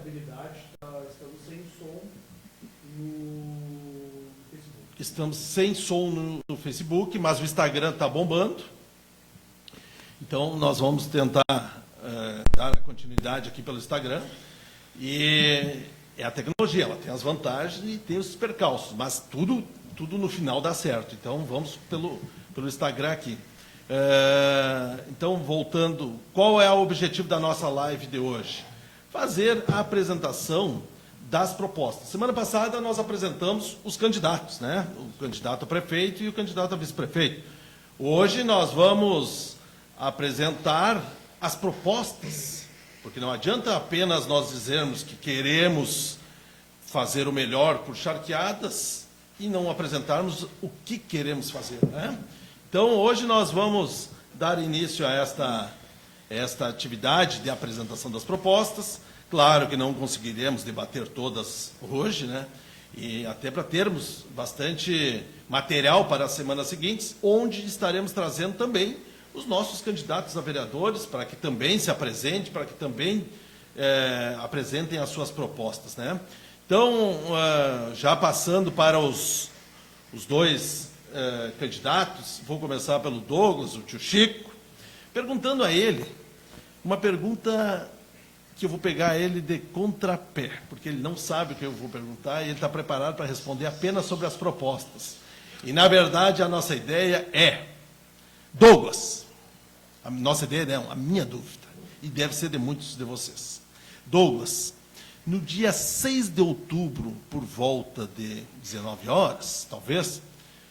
estabilidade, estamos sem som no Facebook. Estamos sem som no Facebook, mas o Instagram está bombando. Então, nós vamos tentar dar a continuidade aqui pelo Instagram. E é a tecnologia, ela tem as vantagens e tem os percalços, mas tudo no final dá certo. Então, vamos pelo Instagram aqui. Então, voltando, qual é o objetivo da nossa live de hoje? Fazer a apresentação das propostas. Semana passada, nós apresentamos os candidatos, né? O candidato a prefeito e o candidato a vice-prefeito. Hoje, nós vamos apresentar as propostas, porque não adianta apenas nós dizermos que queremos fazer o melhor por Charqueadas e não apresentarmos o que queremos fazer, né? Então, hoje nós vamos dar início a esta atividade de apresentação das propostas. Claro que não conseguiremos debater todas hoje, né? E até para termos bastante material para as semanas seguintes, onde estaremos trazendo também os nossos candidatos a vereadores, para que também se apresentem, para que também apresentem as suas propostas, né? Então, já passando para os dois candidatos, vou começar pelo Douglas, o tio Chico, perguntando a ele uma pergunta que eu vou pegar ele de contrapé, porque ele não sabe o que eu vou perguntar e ele está preparado para responder apenas sobre as propostas. E, na verdade, a nossa ideia é, Douglas, a nossa ideia não, a minha dúvida, e deve ser de muitos de vocês. Douglas, no dia 6 de outubro, por volta de 19 horas, talvez,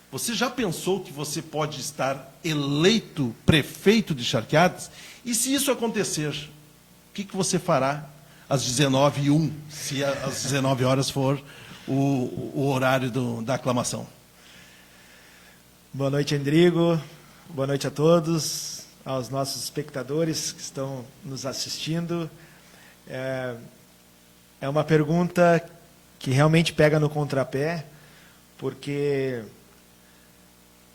você já pensou que você pode estar eleito prefeito de Charqueadas? E se isso acontecer, o que você fará às 19h01, se às 19 horas for o horário da aclamação? Boa noite, Endrigo. Boa noite a todos, aos nossos espectadores que estão nos assistindo. É uma pergunta que realmente pega no contrapé, porque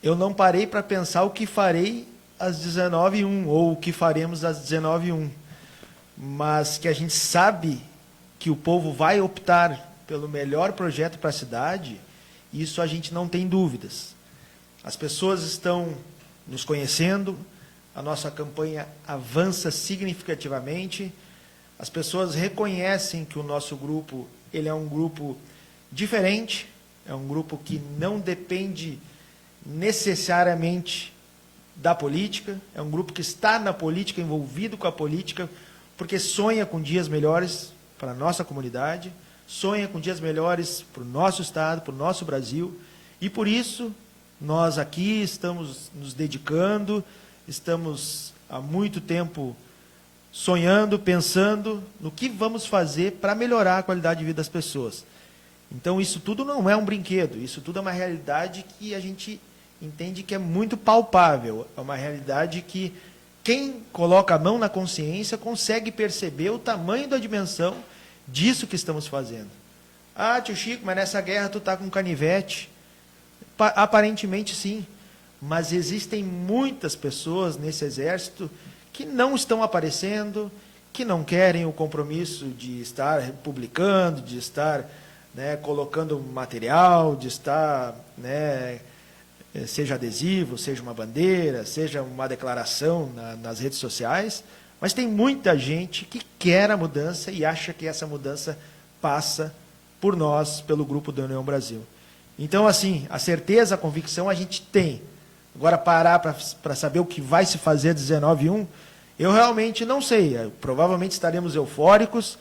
eu não parei para pensar o que farei às 19h01 ou o que faremos às 19h01, mas que a gente sabe que o povo vai optar pelo melhor projeto para a cidade, isso a gente não tem dúvidas. As pessoas estão nos conhecendo, a nossa campanha avança significativamente, as pessoas reconhecem que o nosso grupo ele é um grupo diferente, é um grupo que não depende necessariamente da política, é um grupo que está na política, envolvido com a política, porque sonha com dias melhores para a nossa comunidade, sonha com dias melhores para o nosso Estado, para o nosso Brasil, e por isso nós aqui estamos nos dedicando, estamos há muito tempo sonhando, pensando no que vamos fazer para melhorar a qualidade de vida das pessoas. Então, isso tudo não é um brinquedo, isso tudo é uma realidade que a gente entende que é muito palpável, é uma realidade que quem coloca a mão na consciência consegue perceber o tamanho da dimensão disso que estamos fazendo. Ah, tio Chico, mas nessa guerra tu está com canivete. Aparentemente sim, mas existem muitas pessoas nesse exército que não estão aparecendo, que não querem o compromisso de estar publicando, de estar colocando material, de estar, seja adesivo, seja uma bandeira, seja uma declaração nas redes sociais, mas tem muita gente que quer a mudança e acha que essa mudança passa por nós, pelo Grupo da União Brasil. Então, assim, a certeza, a convicção a gente tem. Agora, parar para saber o que vai se fazer 19h01, eu realmente não sei. Provavelmente estaremos eufóricos,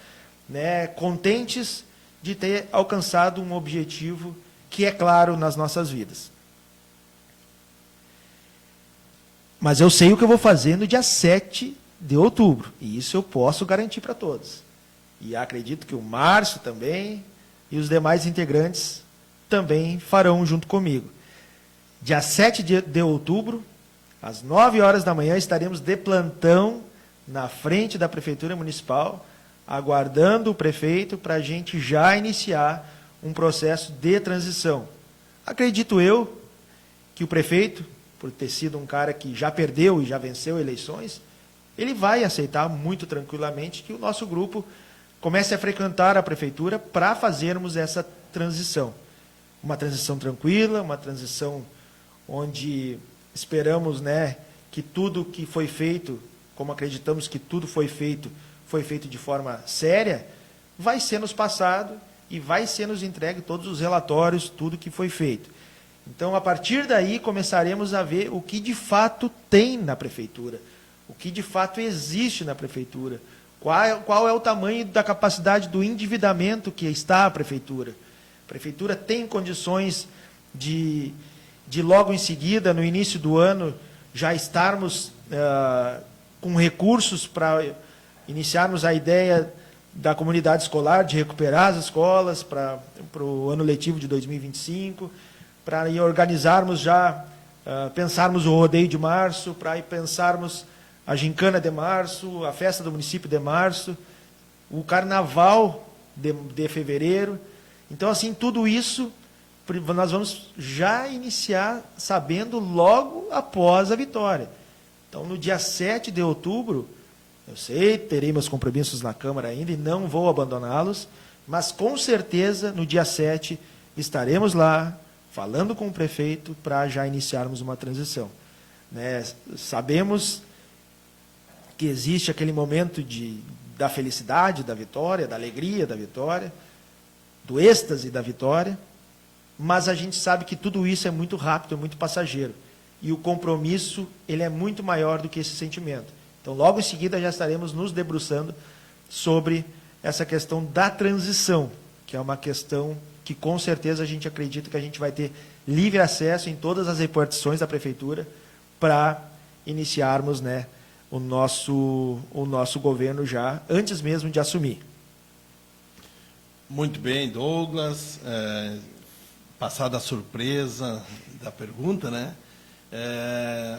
contentes de ter alcançado um objetivo que é claro nas nossas vidas. Mas eu sei o que eu vou fazer no dia 7 de outubro, e isso eu posso garantir para todos. E acredito que o Márcio também e os demais integrantes também farão junto comigo. Dia 7 de outubro, às 9 horas da manhã, estaremos de plantão na frente da Prefeitura Municipal, aguardando o prefeito para a gente já iniciar um processo de transição. Acredito eu que o prefeito, por ter sido um cara que já perdeu e já venceu eleições, ele vai aceitar muito tranquilamente que o nosso grupo comece a frequentar a prefeitura para fazermos essa transição. Uma transição tranquila, uma transição onde esperamos, né, que tudo que foi feito, como acreditamos que tudo foi feito de forma séria, vai ser nos passado e vai ser nos entregue todos os relatórios, tudo que foi feito. Então, a partir daí, começaremos a ver o que de fato tem na prefeitura, o que de fato existe na prefeitura, qual é o tamanho da capacidade do endividamento que está a prefeitura. A prefeitura tem condições de logo em seguida, no início do ano, já estarmos com recursos para iniciarmos a ideia da comunidade escolar, de recuperar as escolas para o ano letivo de 2025, para organizarmos já, pensarmos o rodeio de março, para pensarmos a gincana de março, a festa do município de março, o carnaval de fevereiro. Então, assim, tudo isso nós vamos já iniciar sabendo logo após a vitória. Então, no dia 7 de outubro, eu sei, terei meus compromissos na Câmara ainda e não vou abandoná-los, mas com certeza, no dia 7, estaremos lá, falando com o prefeito, para já iniciarmos uma transição. Né? Sabemos que existe aquele momento da felicidade da vitória, da alegria da vitória, do êxtase da vitória, mas a gente sabe que tudo isso é muito rápido, é muito passageiro. E o compromisso, ele é muito maior do que esse sentimento. Então, logo em seguida, já estaremos nos debruçando sobre essa questão da transição, que é uma questão que, com certeza, a gente acredita que a gente vai ter livre acesso em todas as repartições da prefeitura para iniciarmos, né, o nosso governo já, antes mesmo de assumir. Muito bem, Douglas. Passada a surpresa da pergunta, né?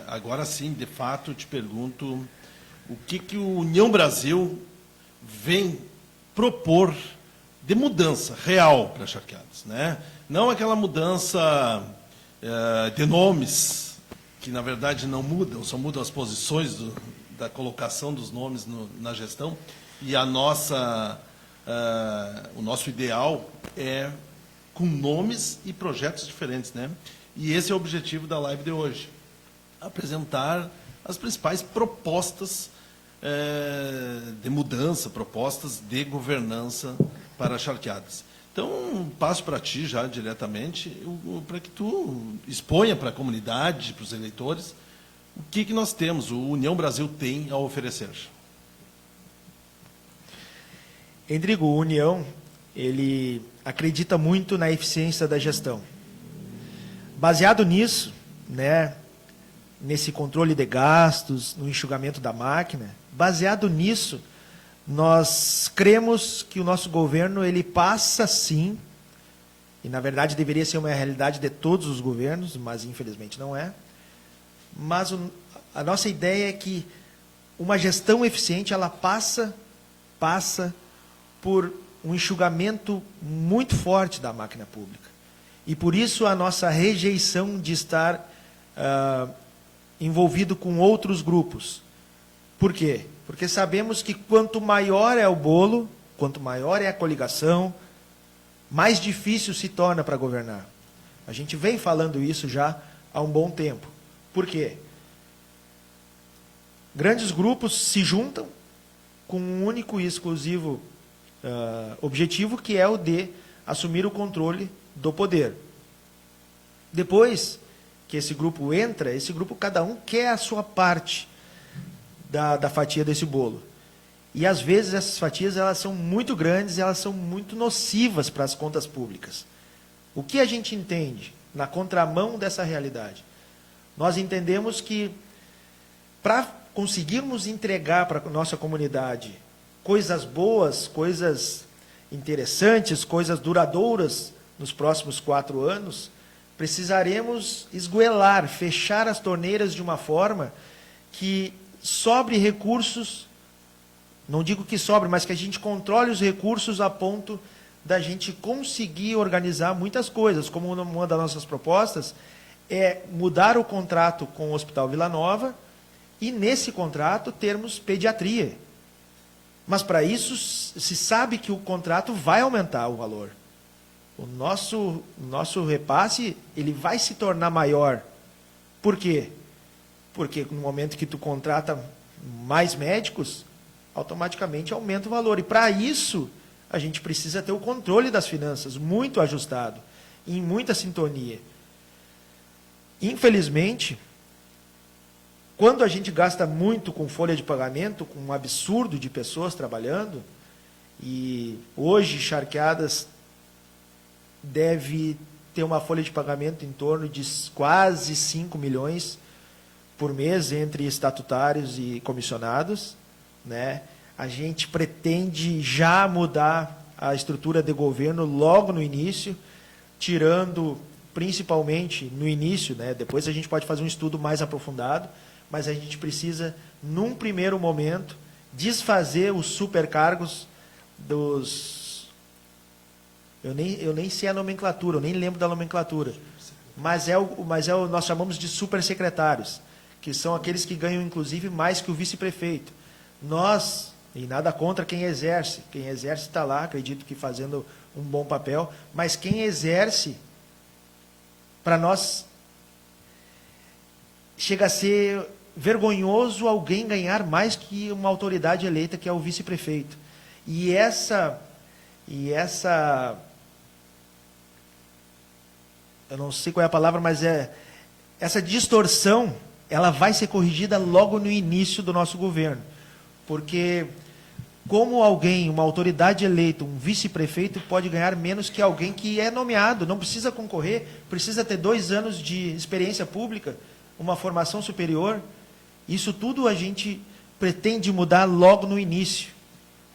Agora sim, de fato, te pergunto o que o União Brasil vem propor de mudança real para Charqueadas, né? Não aquela mudança de nomes, que na verdade não mudam, só mudam as posições da colocação dos nomes na gestão, e o nosso ideal é com nomes e projetos diferentes, né? E esse é o objetivo da live de hoje, apresentar as principais propostas de mudança, propostas de governança para Charqueadas. Então, passo para ti já diretamente, para que tu exponha para a comunidade, para os eleitores, o que nós temos, o União Brasil tem a oferecer. Rodrigo, o União, ele acredita muito na eficiência da gestão. Baseado nisso, né, nesse controle de gastos, no enxugamento da máquina, baseado nisso, nós cremos que o nosso governo ele passa sim, e na verdade deveria ser uma realidade de todos os governos, mas infelizmente não é. Mas a nossa ideia é que uma gestão eficiente ela passa por um enxugamento muito forte da máquina pública. E por isso a nossa rejeição de estar envolvido com outros grupos. Por quê? Porque sabemos que quanto maior é o bolo, quanto maior é a coligação, mais difícil se torna para governar. A gente vem falando isso já há um bom tempo. Por quê? Grandes grupos se juntam com um único e exclusivo objetivo, que é o de assumir o controle do poder. Depois que esse grupo entra, esse grupo, cada um quer a sua parte da fatia desse bolo. E, às vezes, essas fatias elas são muito grandes e elas são muito nocivas para as contas públicas. O que a gente entende na contramão dessa realidade? Nós entendemos que, para conseguirmos entregar para a nossa comunidade coisas boas, coisas interessantes, coisas duradouras nos próximos 4 anos, precisaremos esgoelar, fechar as torneiras de uma forma que sobre recursos, não digo que sobre, mas que a gente controle os recursos a ponto da gente conseguir organizar muitas coisas, como uma das nossas propostas é mudar o contrato com o Hospital Vila Nova e, nesse contrato, termos pediatria. Mas para isso se sabe que o contrato vai aumentar o valor. O nosso repasse ele vai se tornar maior. Por quê? Porque no momento que tu contrata mais médicos, automaticamente aumenta o valor. E para isso, a gente precisa ter o controle das finanças muito ajustado, em muita sintonia. Infelizmente, quando a gente gasta muito com folha de pagamento, com um absurdo de pessoas trabalhando, e hoje Charqueadas deve ter uma folha de pagamento em torno de quase 5 milhões por mês entre estatutários e comissionados, né? A gente pretende já mudar a estrutura de governo logo no início, tirando principalmente no início, né? Depois a gente pode fazer um estudo mais aprofundado, mas a gente precisa, num primeiro momento, desfazer os supercargos dos... Eu nem sei a nomenclatura, eu nem lembro da nomenclatura, mas nós chamamos de supersecretários, que são aqueles que ganham, inclusive, mais que o vice-prefeito. Nós, e nada contra quem exerce está lá, acredito que fazendo um bom papel, mas quem exerce, para nós, chega a ser vergonhoso alguém ganhar mais que uma autoridade eleita, que é o vice-prefeito. E essa, eu não sei qual é a palavra, mas essa distorção, ela vai ser corrigida logo no início do nosso governo. Porque como alguém, uma autoridade eleita, um vice-prefeito, pode ganhar menos que alguém que é nomeado, não precisa concorrer, precisa ter 2 anos de experiência pública, uma formação superior. Isso tudo a gente pretende mudar logo no início.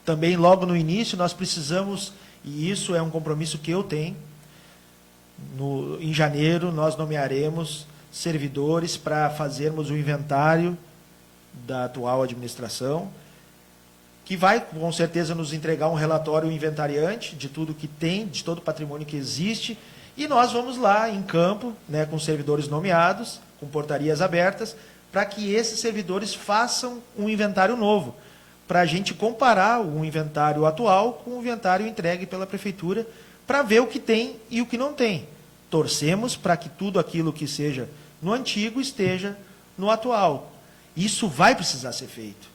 Também logo no início nós precisamos, e isso é um compromisso que eu tenho, em janeiro nós nomearemos servidores para fazermos o inventário da atual administração, que vai com certeza nos entregar um relatório inventariante de tudo que tem, de todo o patrimônio que existe, e nós vamos lá em campo, né, com servidores nomeados, com portarias abertas, para que esses servidores façam um inventário novo, para a gente comparar o inventário atual com o inventário entregue pela prefeitura, para ver o que tem e o que não tem. Torcemos para que tudo aquilo que seja no antigo esteja no atual. Isso vai precisar ser feito.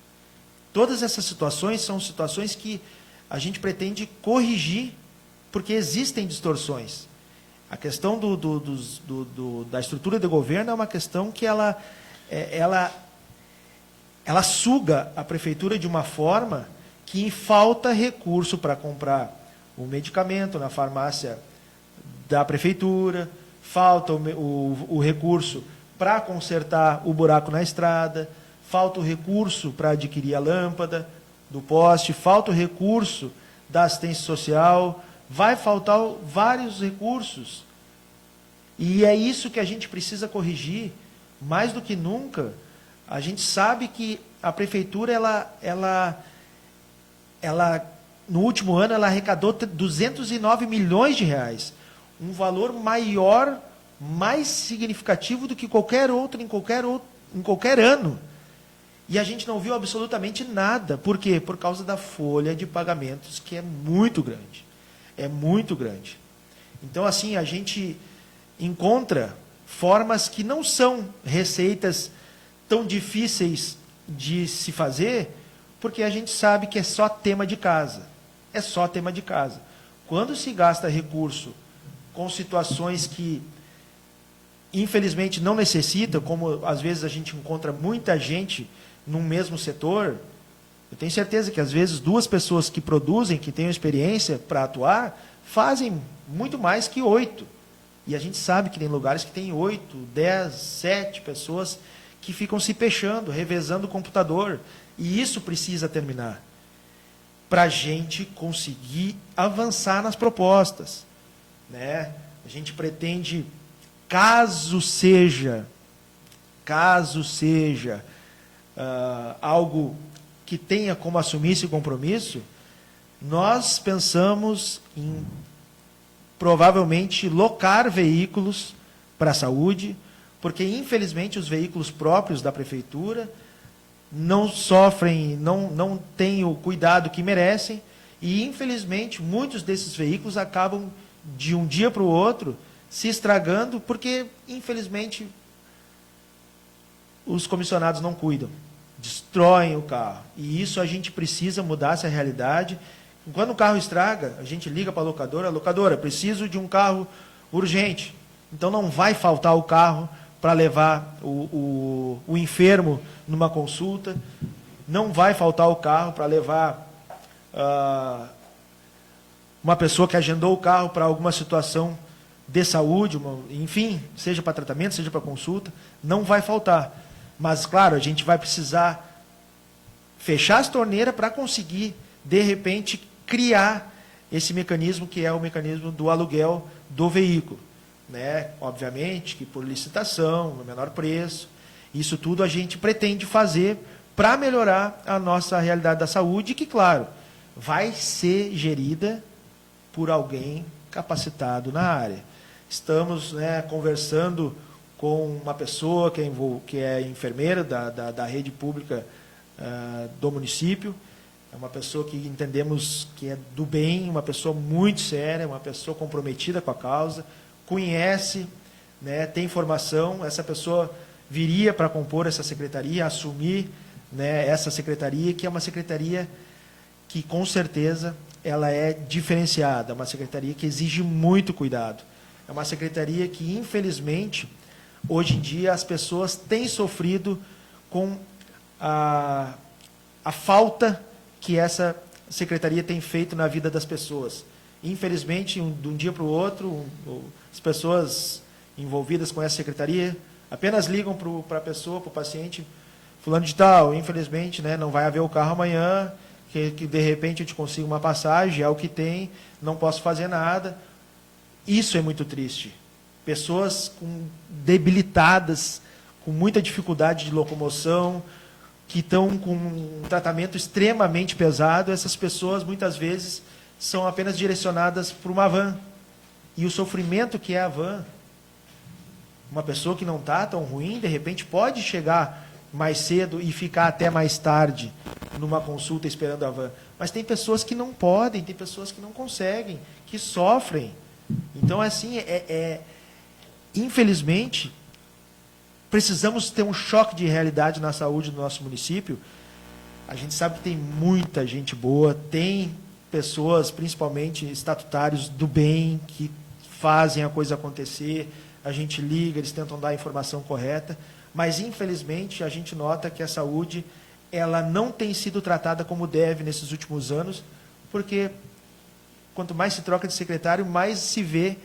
Todas essas situações são situações que a gente pretende corrigir, porque existem distorções. A questão da estrutura de governo é uma questão que ela suga a prefeitura de uma forma que falta recurso para comprar o medicamento na farmácia da prefeitura, falta o recurso para consertar o buraco na estrada, falta o recurso para adquirir a lâmpada do poste, falta o recurso da assistência social, vai faltar vários recursos. E é isso que a gente precisa corrigir, mais do que nunca. A gente sabe que a prefeitura, no último ano, ela arrecadou 209 milhões de reais. Um valor maior, mais significativo do que qualquer outro em qualquer ano. E a gente não viu absolutamente nada. Por quê? Por causa da folha de pagamentos, que é muito grande. É muito grande. Então, assim, a gente encontra formas que não são receitas tão difíceis de se fazer, porque a gente sabe que é só tema de casa. É só tema de casa. Quando se gasta recurso com situações que, infelizmente, não necessita, como às vezes a gente encontra muita gente num mesmo setor, eu tenho certeza que às vezes 2 pessoas que produzem, que têm experiência para atuar, fazem muito mais que 8. E a gente sabe que tem lugares que tem 8, 10, 7 pessoas que ficam se peixando, revezando o computador. E isso precisa terminar, para a gente conseguir avançar nas propostas, né? A gente pretende, caso seja algo que tenha como assumir esse compromisso, nós pensamos em provavelmente locar veículos para a saúde, porque infelizmente os veículos próprios da prefeitura não sofrem, não têm o cuidado que merecem, e, infelizmente, muitos desses veículos acabam, de um dia para o outro, se estragando, porque, infelizmente, os comissionados não cuidam, destroem o carro. E isso a gente precisa mudar essa realidade. Quando o carro estraga, a gente liga para a locadora, preciso de um carro urgente. Então não vai faltar o carro para levar o enfermo numa consulta, não vai faltar o carro para levar uma pessoa que agendou o carro para alguma situação de saúde, enfim, seja para tratamento, seja para consulta, não vai faltar. Mas, claro, a gente vai precisar fechar as torneiras para conseguir, de repente, criar esse mecanismo que é o mecanismo do aluguel do veículo. Né? Obviamente que por licitação, no menor preço, isso tudo a gente pretende fazer para melhorar a nossa realidade da saúde, que, claro, vai ser gerida por alguém capacitado na área. Estamos, né, conversando com uma pessoa que é enfermeira da rede pública do município. É uma pessoa que entendemos que é do bem, uma pessoa muito séria, uma pessoa comprometida com a causa, conhece, né, tem formação. Essa pessoa viria para compor essa secretaria, assumir, né, essa secretaria, que é uma secretaria que, com certeza, ela é diferenciada, uma secretaria que exige muito cuidado. É uma secretaria que, infelizmente, hoje em dia, as pessoas têm sofrido com a falta que essa secretaria tem feito na vida das pessoas. Infelizmente, de um dia para o outro, as pessoas envolvidas com essa secretaria apenas ligam para a pessoa, para o paciente, fulano de tal, infelizmente, né, não vai haver o carro amanhã, que de repente eu te consigo uma passagem, é o que tem, não posso fazer nada. Isso é muito triste. Pessoas debilitadas, com muita dificuldade de locomoção, que estão com um tratamento extremamente pesado, essas pessoas muitas vezes são apenas direcionadas para uma van. E o sofrimento que é a van, uma pessoa que não está tão ruim, de repente pode chegar mais cedo e ficar até mais tarde numa consulta esperando a van. Mas tem pessoas que não podem, tem pessoas que não conseguem, que sofrem. Então, assim, infelizmente, precisamos ter um choque de realidade na saúde do nosso município. A gente sabe que tem muita gente boa, tem pessoas, principalmente estatutários do bem, que fazem a coisa acontecer. A gente liga, eles tentam dar a informação correta, mas, infelizmente, a gente nota que a saúde ela não tem sido tratada como deve nesses últimos anos, porque quanto mais se troca de secretário, mais se vê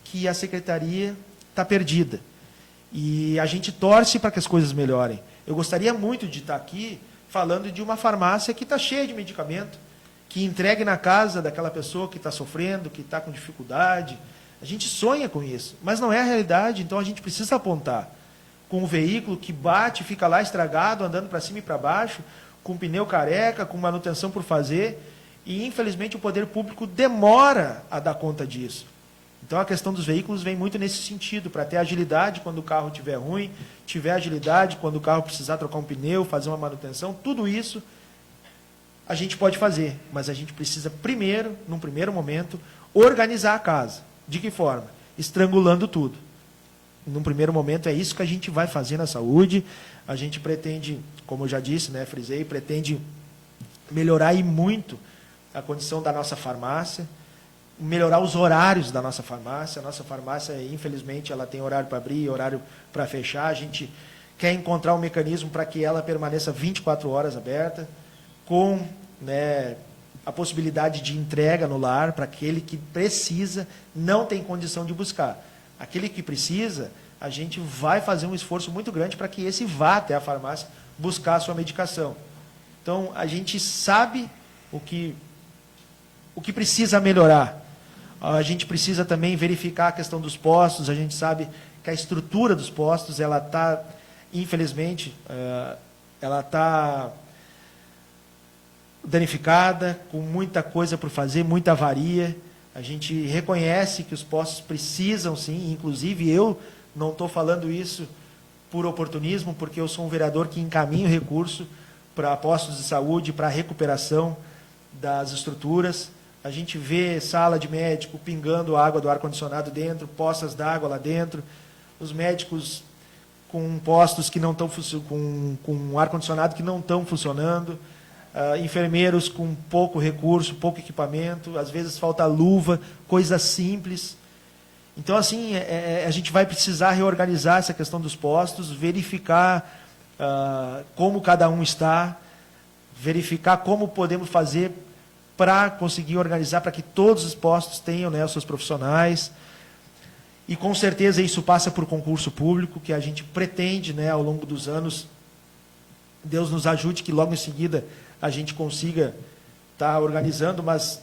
que a secretaria está perdida. E a gente torce para que as coisas melhorem. Eu gostaria muito de estar aqui falando de uma farmácia que está cheia de medicamento, que entregue na casa daquela pessoa que está sofrendo, que está com dificuldade. A gente sonha com isso, mas não é a realidade, então a gente precisa apontar. Com um veículo que bate, fica lá estragado, andando para cima e para baixo, com pneu careca, com manutenção por fazer, e infelizmente o poder público demora a dar conta disso. Então a questão dos veículos vem muito nesse sentido, para ter agilidade quando o carro estiver ruim, tiver agilidade quando o carro precisar trocar um pneu, fazer uma manutenção, tudo isso a gente pode fazer, mas a gente precisa primeiro, num primeiro momento, organizar a casa. De que forma? Estrangulando tudo. Num primeiro momento é isso que a gente vai fazer na saúde. A gente pretende, como eu já disse, né, frisei, pretende melhorar e muito a condição da nossa farmácia, melhorar os horários da nossa farmácia. A nossa farmácia, infelizmente, ela tem horário para abrir, horário para fechar. A gente quer encontrar um mecanismo para que ela permaneça 24 horas aberta, com, né, a possibilidade de entrega no lar para aquele que precisa, não tem condição de buscar. Aquele que precisa, a gente vai fazer um esforço muito grande para que esse vá até a farmácia buscar a sua medicação. Então, a gente sabe o que precisa melhorar. A gente precisa também verificar a questão dos postos. A gente sabe que a estrutura dos postos, ela está, infelizmente, ela está danificada, com muita coisa por fazer, muita avaria. A gente reconhece que os postos precisam, sim, inclusive eu não estou falando isso por oportunismo, porque eu sou um vereador que encaminho recurso para postos de saúde, para a recuperação das estruturas. A gente vê sala de médico pingando água do ar-condicionado dentro, poças d'água lá dentro, os médicos com postos que não estão com ar-condicionado que não estão funcionando, enfermeiros com pouco recurso, pouco equipamento, às vezes falta luva, coisas simples. Então, assim, a gente vai precisar reorganizar essa questão dos postos, verificar como cada um está, verificar como podemos fazer para conseguir organizar para que todos os postos tenham, né, os seus profissionais. E com certeza isso passa por concurso público, que a gente pretende, né, ao longo dos anos, Deus nos ajude que logo em seguida a gente consiga estar organizando, mas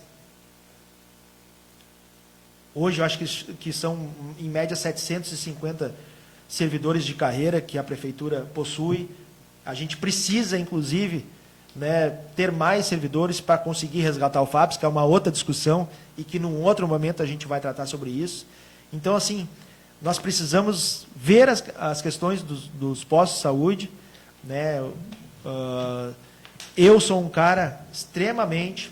hoje eu acho que são em média 750 servidores de carreira que a prefeitura possui. A gente precisa, inclusive, né, ter mais servidores para conseguir resgatar o FAPES, que é uma outra discussão e que num outro momento a gente vai tratar sobre isso. Então, assim, nós precisamos ver as questões dos postos de saúde, né? Eu sou um cara extremamente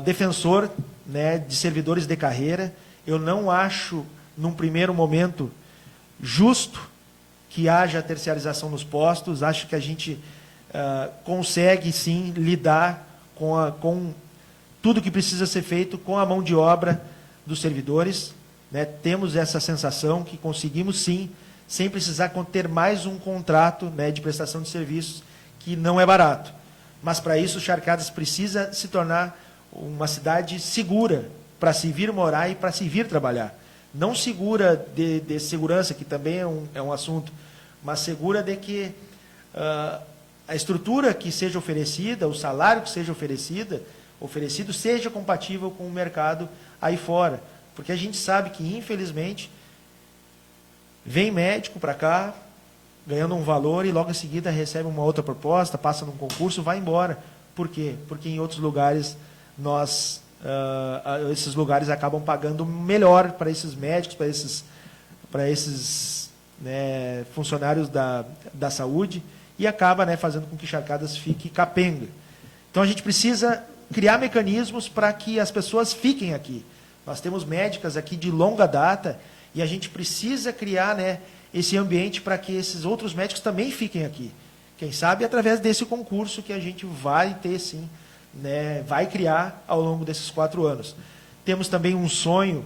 defensor, né, de servidores de carreira. Eu não acho, num primeiro momento, justo que haja terciarização nos postos. Acho que a gente consegue, sim, lidar com tudo que precisa ser feito com a mão de obra dos servidores, né? Temos essa sensação que conseguimos, sim, sem precisar ter mais um contrato, né, de prestação de serviços, que não é barato. Mas, para isso, Charcadas precisa se tornar uma cidade segura para se vir morar e para se vir trabalhar. Não segura de segurança, que também é um assunto, mas segura de que a estrutura que seja oferecida, o salário que seja oferecido seja compatível com o mercado aí fora. Porque a gente sabe que, infelizmente, vem médico para cá, ganhando um valor, e logo em seguida recebe uma outra proposta, passa num concurso, vai embora. Por quê? Porque em outros lugares, esses lugares acabam pagando melhor para esses médicos, para esses né, funcionários da saúde, e acaba, né, fazendo com que Charcadas fique capenga. Então, a gente precisa criar mecanismos para que as pessoas fiquem aqui. Nós temos médicas aqui de longa data, e a gente precisa criar, né, esse ambiente para que esses outros médicos também fiquem aqui. Quem sabe através desse concurso que a gente vai ter, sim, né, vai criar ao longo desses 4 anos. Temos também um sonho,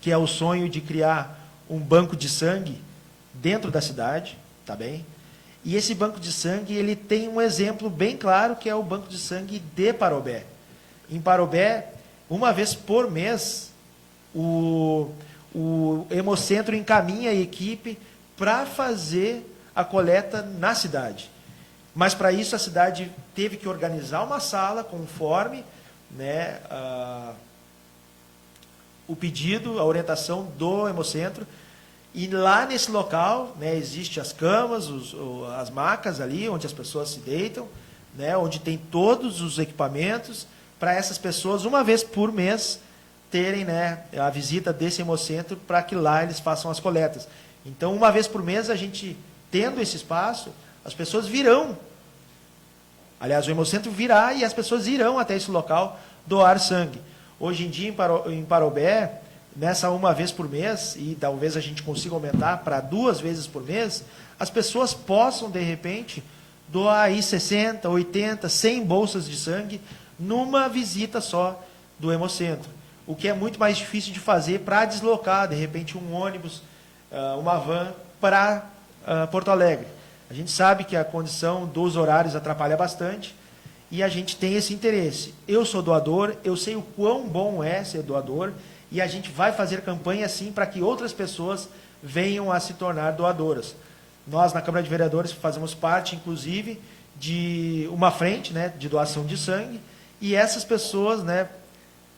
que é o sonho de criar um banco de sangue dentro da cidade, tá bem? E esse banco de sangue, ele tem um exemplo bem claro, que é o banco de sangue de Parobé. Em Parobé, uma vez por mês, o Hemocentro encaminha a equipe para fazer a coleta na cidade. Mas, para isso, a cidade teve que organizar uma sala conforme, né, o pedido, a orientação do Hemocentro. E lá nesse local, né, existem as camas, as macas ali, onde as pessoas se deitam, né, onde tem todos os equipamentos, para essas pessoas, uma vez por mês, terem, né, a visita desse Hemocentro, para que lá eles façam as coletas. Então, uma vez por mês, a gente, tendo esse espaço, as pessoas virão. Aliás, o Hemocentro virá e as pessoas irão até esse local doar sangue. Hoje em dia, em Parobé, nessa uma vez por mês, e talvez a gente consiga aumentar para 2 vezes por mês, as pessoas possam, de repente, doar aí 60, 80, 100 bolsas de sangue numa visita só do Hemocentro. O que é muito mais difícil de fazer para deslocar, de repente, um ônibus, uma van para Porto Alegre. A gente sabe que a condição dos horários atrapalha bastante e a gente tem esse interesse. Eu sou doador, eu sei o quão bom é ser doador, e a gente vai fazer campanha, sim, para que outras pessoas venham a se tornar doadoras. Nós, na Câmara de Vereadores, fazemos parte, inclusive, de uma frente, né, de doação de sangue, e essas pessoas, né,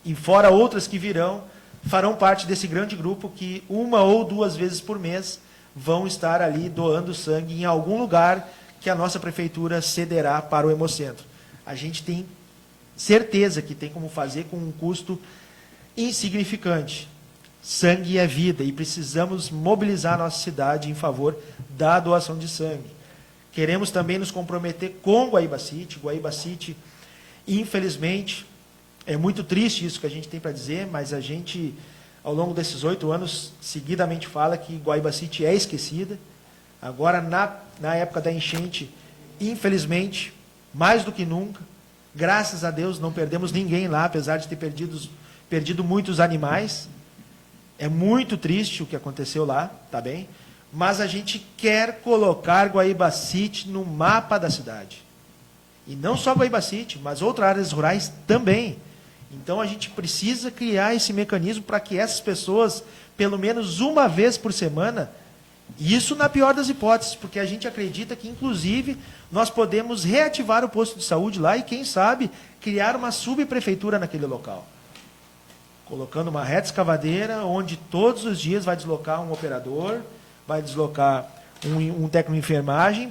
e fora outras que virão, farão parte desse grande grupo que 1 ou 2 vezes por mês vão estar ali doando sangue em algum lugar que a nossa prefeitura cederá para o Hemocentro. A gente tem certeza que tem como fazer com um custo insignificante. Sangue é vida e precisamos mobilizar a nossa cidade em favor da doação de sangue. Queremos também nos comprometer com Guaíba City. Guaíba City, infelizmente, é muito triste isso que a gente tem para dizer, mas a gente, ao longo desses 8 anos, seguidamente fala que Guaíba City é esquecida. Agora, na época da enchente, infelizmente, mais do que nunca, graças a Deus, não perdemos ninguém lá, apesar de ter perdido muitos animais. É muito triste o que aconteceu lá, tá bem? Mas a gente quer colocar Guaíba City no mapa da cidade. E não só Guaíba City, mas outras áreas rurais também. Então a gente precisa criar esse mecanismo para que essas pessoas, pelo menos uma vez por semana, isso na pior das hipóteses, porque a gente acredita que, inclusive, nós podemos reativar o posto de saúde lá e, quem sabe, criar uma subprefeitura naquele local. Colocando uma reta escavadeira, onde todos os dias vai deslocar um operador, vai deslocar um técnico de enfermagem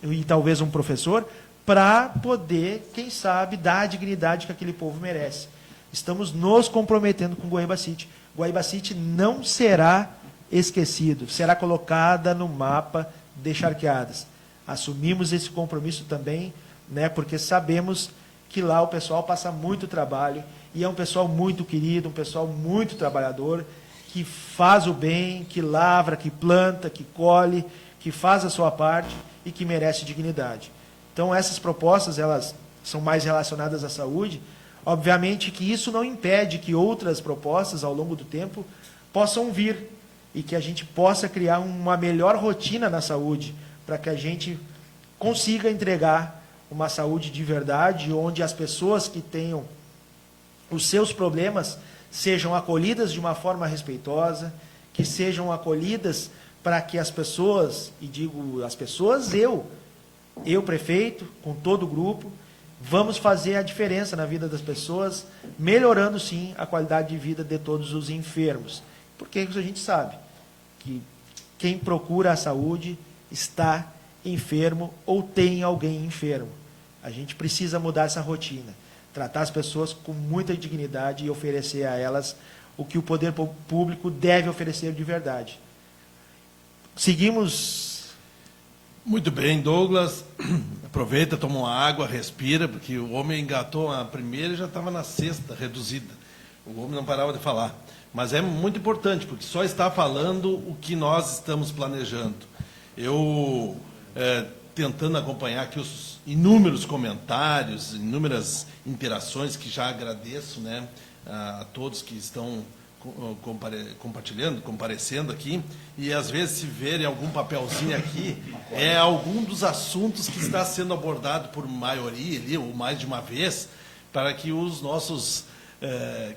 e talvez um professor, para poder, quem sabe, dar a dignidade que aquele povo merece. Estamos nos comprometendo com Guaíba City. Guaíba City não será esquecido, será colocada no mapa de charqueadas. Assumimos esse compromisso também, né, porque sabemos que lá o pessoal passa muito trabalho, e é um pessoal muito querido, um pessoal muito trabalhador, que faz o bem, que lavra, que planta, que colhe, que faz a sua parte e que merece dignidade. Então, essas propostas, elas são mais relacionadas à saúde. Obviamente que isso não impede que outras propostas, ao longo do tempo, possam vir e que a gente possa criar uma melhor rotina na saúde, para que a gente consiga entregar uma saúde de verdade, onde as pessoas que tenham os seus problemas sejam acolhidas de uma forma respeitosa, que sejam acolhidas para que as pessoas, e digo as pessoas, eu prefeito, com todo o grupo, vamos fazer a diferença na vida das pessoas, melhorando sim a qualidade de vida de todos os enfermos. Porque a gente sabe que quem procura a saúde está enfermo ou tem alguém enfermo. A gente precisa mudar essa rotina, tratar as pessoas com muita dignidade e oferecer a elas o que o poder público deve oferecer de verdade. Seguimos. Muito bem, Douglas. Aproveita, toma uma água, respira, porque o homem engatou a primeira e já estava na sexta, reduzida. O homem não parava de falar. Mas é muito importante, porque só está falando o que nós estamos planejando. Eu, tentando acompanhar aqui os inúmeros comentários, inúmeras interações, que já agradeço, né, a todos que estão comparecendo aqui, e às vezes se verem algum papelzinho aqui, é algum dos assuntos que está sendo abordado por maioria ali, ou mais de uma vez, para que os nossos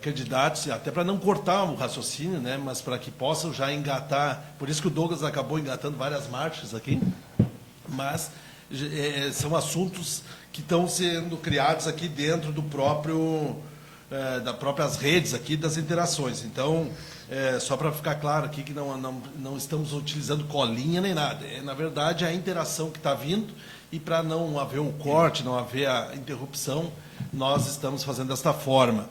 candidatos, até para não cortar o raciocínio, né, mas para que possam já engatar, por isso que o Douglas acabou engatando várias marchas aqui, mas são assuntos que estão sendo criados aqui dentro do próprio das próprias redes aqui, das interações. Então, só para ficar claro aqui que não estamos utilizando colinha nem nada. Na verdade, a interação que está vindo, e para não haver o corte, não haver a interrupção, nós estamos fazendo desta forma.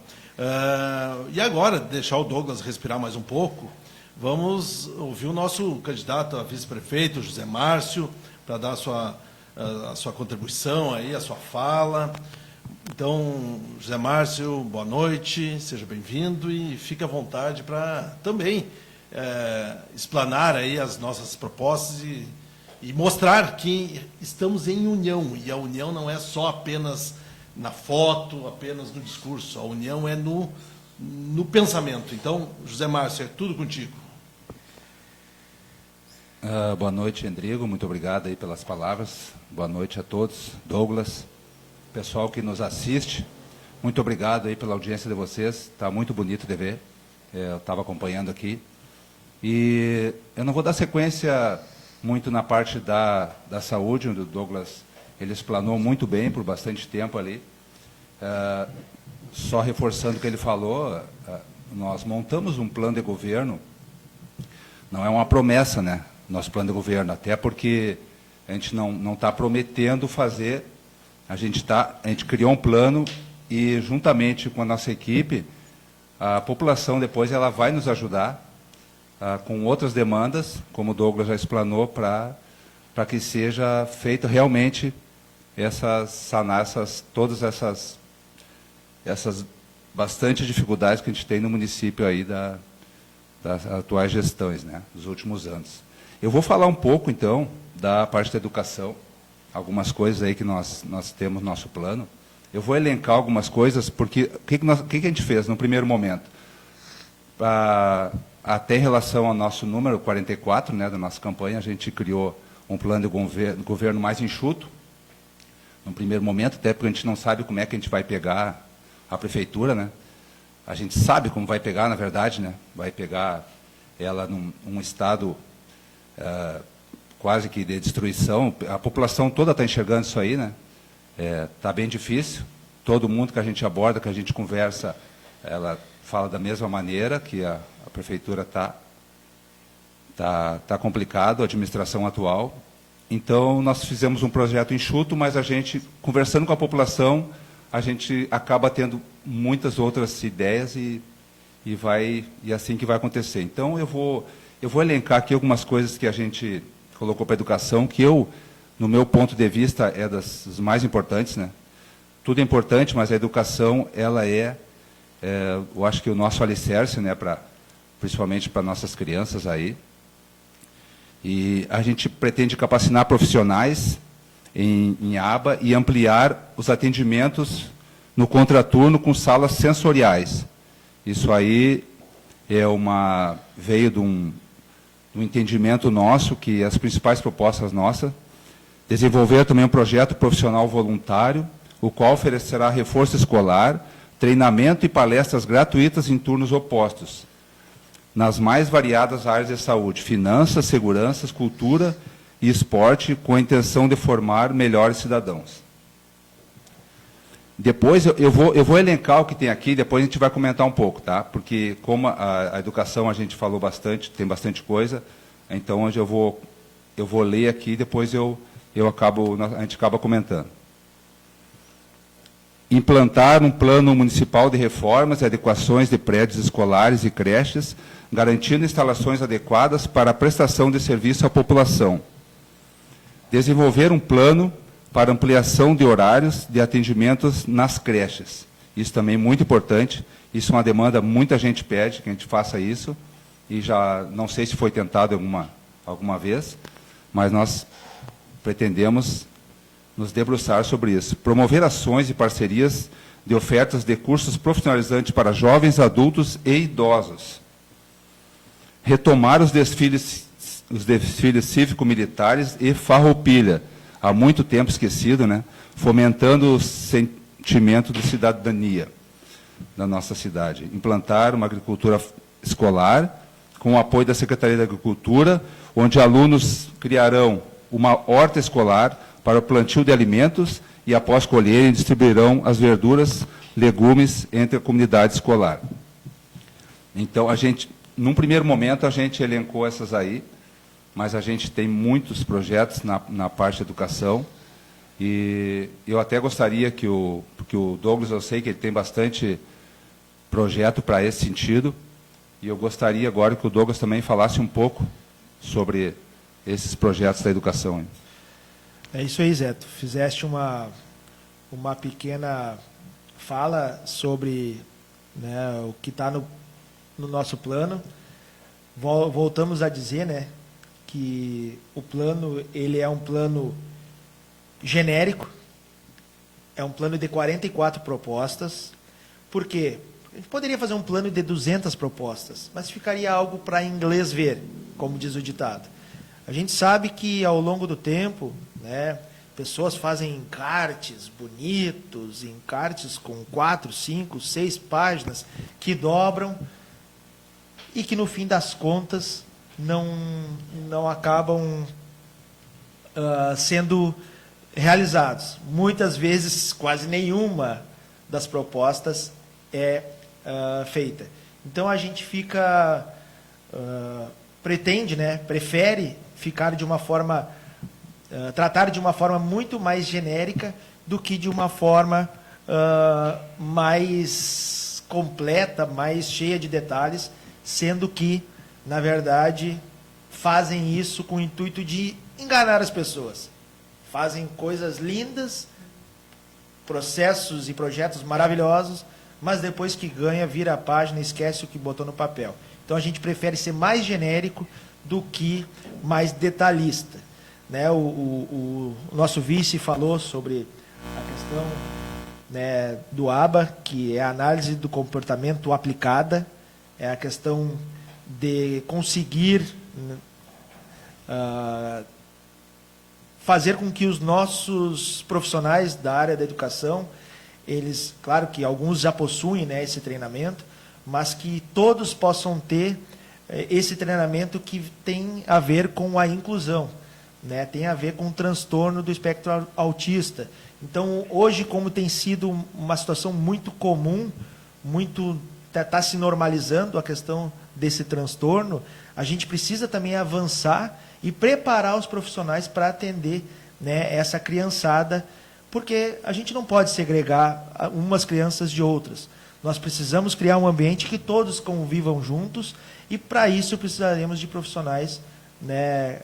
E agora, deixar o Douglas respirar mais um pouco, vamos ouvir o nosso candidato a vice-prefeito, José Márcio, para dar a sua contribuição aí, a sua fala. Então, José Márcio, boa noite, seja bem-vindo e fique à vontade para também explanar aí as nossas propostas e mostrar que estamos em união, e a união não é só apenas na foto, apenas no discurso, a união é no pensamento. Então, José Márcio, é tudo contigo. Boa noite, Endrigo, muito obrigado aí pelas palavras, boa noite a todos, Douglas, pessoal que nos assiste, muito obrigado aí pela audiência de vocês, está muito bonito de ver, eu estava acompanhando aqui, e eu não vou dar sequência muito na parte da saúde, onde o Douglas ele explanou muito bem por bastante tempo ali, só reforçando o que ele falou, nós montamos um plano de governo, não é uma promessa, né, nosso plano de governo, até porque a gente não está prometendo fazer. A gente criou um plano e, juntamente com a nossa equipe, a população depois ela vai nos ajudar com outras demandas, como o Douglas já explanou, para para que seja feito realmente sanar todas essas bastante dificuldades que a gente tem no município aí das atuais gestões, né, dos últimos anos. Eu vou falar um pouco, então, da parte da educação, algumas coisas aí que nós temos no nosso plano. Eu vou elencar algumas coisas, porque o que a gente fez no primeiro momento? Até em relação ao nosso número 44, né, da nossa campanha, a gente criou um plano de governo mais enxuto, no primeiro momento, até porque a gente não sabe como é que a gente vai pegar a prefeitura, né? A gente sabe como vai pegar, na verdade, né? Vai pegar ela num estado quase que de destruição. A população toda está enxergando isso aí, né? Está bem difícil. Todo mundo que a gente aborda, que a gente conversa, ela fala da mesma maneira, que a prefeitura tá complicado, a administração atual. Então, nós fizemos um projeto enxuto, mas a gente, conversando com a população, a gente acaba tendo muitas outras ideias e é assim que vai acontecer. Então, eu vou elencar aqui algumas coisas que a gente colocou para a educação, que no meu ponto de vista, é das mais importantes, né? Tudo é importante, mas a educação, ela eu acho que o nosso alicerce, né, principalmente para nossas crianças aí. E a gente pretende capacitar profissionais em aba e ampliar os atendimentos no contraturno com salas sensoriais. Isso aí veio de um entendimento nosso, que as principais propostas nossas, desenvolver também um projeto profissional voluntário, o qual oferecerá reforço escolar, treinamento e palestras gratuitas em turnos opostos, nas mais variadas áreas de saúde, finanças, seguranças, cultura e esporte, com a intenção de formar melhores cidadãos. Depois, eu vou elencar o que tem aqui, depois a gente vai comentar um pouco, tá? Porque, como a educação a gente falou bastante, tem bastante coisa, então hoje eu vou ler aqui, depois a gente acaba comentando. Implantar um plano municipal de reformas e adequações de prédios escolares e creches, garantindo instalações adequadas para a prestação de serviço à população. Desenvolver um plano para ampliação de horários de atendimentos nas creches. Isso também é muito importante, isso é uma demanda, muita gente pede que a gente faça isso, e já não sei se foi tentado alguma vez, mas nós pretendemos nos debruçar sobre isso. Promover ações e parcerias de ofertas de cursos profissionalizantes para jovens, adultos e idosos. Retomar os desfiles cívico-militares e farroupilha, há muito tempo esquecido, né? Fomentando o sentimento de cidadania da nossa cidade. Implantar uma agricultura escolar, com o apoio da Secretaria da Agricultura, onde alunos criarão uma horta escolar para o plantio de alimentos e, após colherem, distribuirão as verduras, legumes entre a comunidade escolar. Então, num primeiro momento, a gente elencou essas aí, mas a gente tem muitos projetos na parte de educação, e eu até gostaria que o Douglas, eu sei que ele tem bastante projeto para esse sentido, e eu gostaria agora que o Douglas também falasse um pouco sobre esses projetos da educação. É isso aí, Zé. Tu fizeste uma pequena fala sobre, né, o que está no nosso plano. Voltamos a dizer, né, que o plano ele é um plano genérico, é um plano de 44 propostas. Por quê? A gente poderia fazer um plano de 200 propostas, mas ficaria algo para inglês ver, como diz o ditado. A gente sabe que, ao longo do tempo, né, pessoas fazem encartes bonitos, encartes com 4, 5, 6 páginas, que dobram e que, no fim das contas, não acabam sendo realizados. Muitas vezes, quase nenhuma das propostas é feita. Então, a gente prefere ficar de uma forma, tratar de uma forma muito mais genérica do que de uma forma mais completa, mais cheia de detalhes, sendo que, na verdade, fazem isso com o intuito de enganar as pessoas. Fazem coisas lindas, processos e projetos maravilhosos, mas depois que ganha, vira a página e esquece o que botou no papel. Então a gente prefere ser mais genérico do que mais detalhista. Né? O nosso vice falou sobre a questão, né, do ABA, que é a análise do comportamento aplicada, é a questão de conseguir fazer com que os nossos profissionais da área da educação, eles, claro que alguns já possuem, né, esse treinamento, mas que todos possam ter esse treinamento que tem a ver com a inclusão, né, tem a ver com o transtorno do espectro autista. Então, hoje, como tem sido uma situação muito comum, está se normalizando a questão desse transtorno, a gente precisa também avançar e preparar os profissionais para atender, né, essa criançada, porque a gente não pode segregar umas crianças de outras. Nós precisamos criar um ambiente que todos convivam juntos e, para isso, precisaremos de profissionais, né,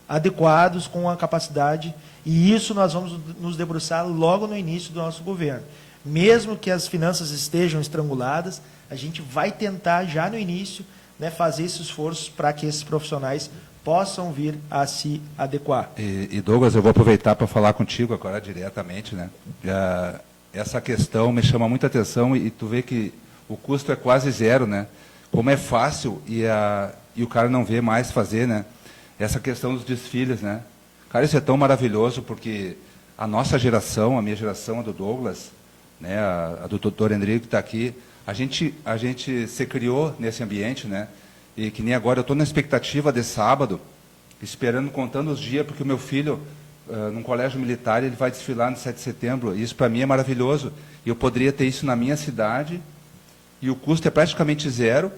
adequados, com a capacidade, e isso nós vamos nos debruçar logo no início do nosso governo. Mesmo que as finanças estejam estranguladas, a gente vai tentar, já no início, né, fazer esse esforço para que esses profissionais possam vir a se adequar. E Douglas, eu vou aproveitar para falar contigo agora diretamente, né? Essa questão me chama muita atenção e tu vê que o custo é quase zero, né? Como é fácil e o cara não vê mais fazer, né? Essa questão dos desfiles, né? Cara, isso é tão maravilhoso porque a nossa geração, a minha geração, a do Douglas, né? A do Dr. Endrigo que está aqui, a gente se criou nesse ambiente, né? E que nem agora eu estou na expectativa de sábado, esperando, contando os dias, porque o meu filho, num colégio militar, ele vai desfilar no 7 de setembro. Isso para mim é maravilhoso. E eu poderia ter isso na minha cidade, e o custo é praticamente zero,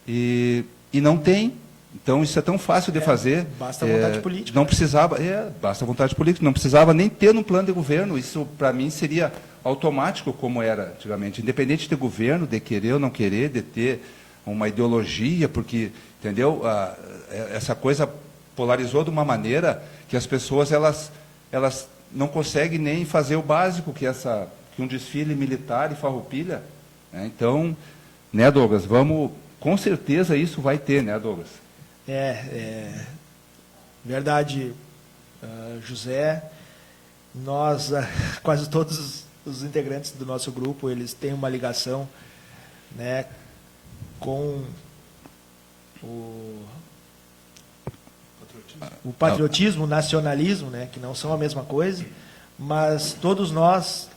e não tem. Então isso é tão fácil de fazer. Basta vontade política. Não precisava, basta vontade política, não precisava nem ter no plano de governo. Isso para mim seria automático, como era antigamente. Independente de governo, de querer ou não querer, de ter uma ideologia, porque, entendeu? Essa coisa polarizou de uma maneira que as pessoas elas não conseguem nem fazer o básico, que um desfile militar e farroupilha. Né? Então, né, Douglas, com certeza isso vai ter, né, Douglas? Verdade, José. Nós, quase todos os integrantes do nosso grupo, eles têm uma ligação, né, com o patriotismo, o nacionalismo, né, que não são a mesma coisa, mas todos nós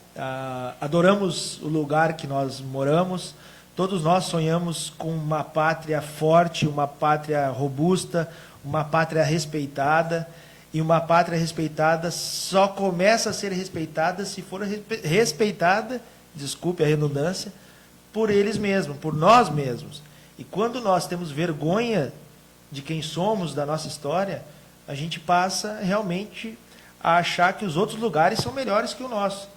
adoramos o lugar que nós moramos, todos nós sonhamos com uma pátria forte, uma pátria robusta, uma pátria respeitada, e uma pátria respeitada só começa a ser respeitada se for respeitada, desculpe a redundância, por eles mesmos, por nós mesmos. E quando nós temos vergonha de quem somos, da nossa história, a gente passa realmente a achar que os outros lugares são melhores que o nosso.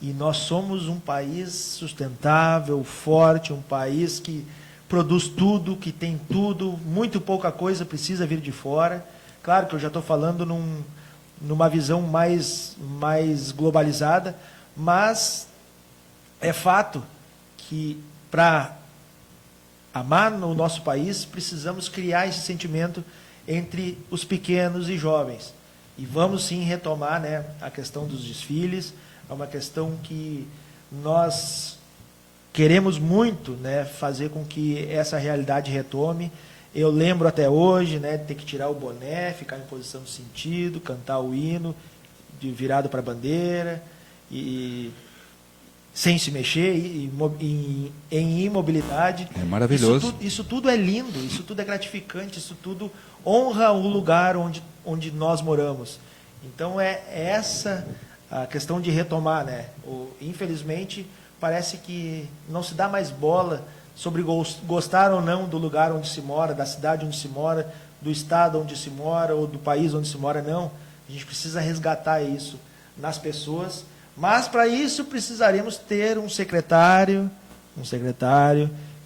E nós somos um país sustentável, forte, um país que produz tudo, que tem tudo, muito pouca coisa precisa vir de fora. Claro que eu já estou falando numa visão mais globalizada, mas é fato que, para amar no nosso país, precisamos criar esse sentimento entre os pequenos e jovens. E vamos sim retomar, né, a questão dos desfiles. É uma questão que nós queremos muito, né, fazer com que essa realidade retome. Eu lembro até hoje, né, de ter que tirar o boné, ficar em posição de sentido, cantar o hino virado para a bandeira, e sem se mexer, em imobilidade. É maravilhoso. Isso tudo é lindo, isso tudo é gratificante, isso tudo honra o lugar onde nós moramos. Então é essa a questão de retomar, né? Infelizmente, parece que não se dá mais bola sobre gostar ou não do lugar onde se mora, da cidade onde se mora, do estado onde se mora ou do país onde se mora, não. A gente precisa resgatar isso nas pessoas, mas para isso precisaremos ter um secretário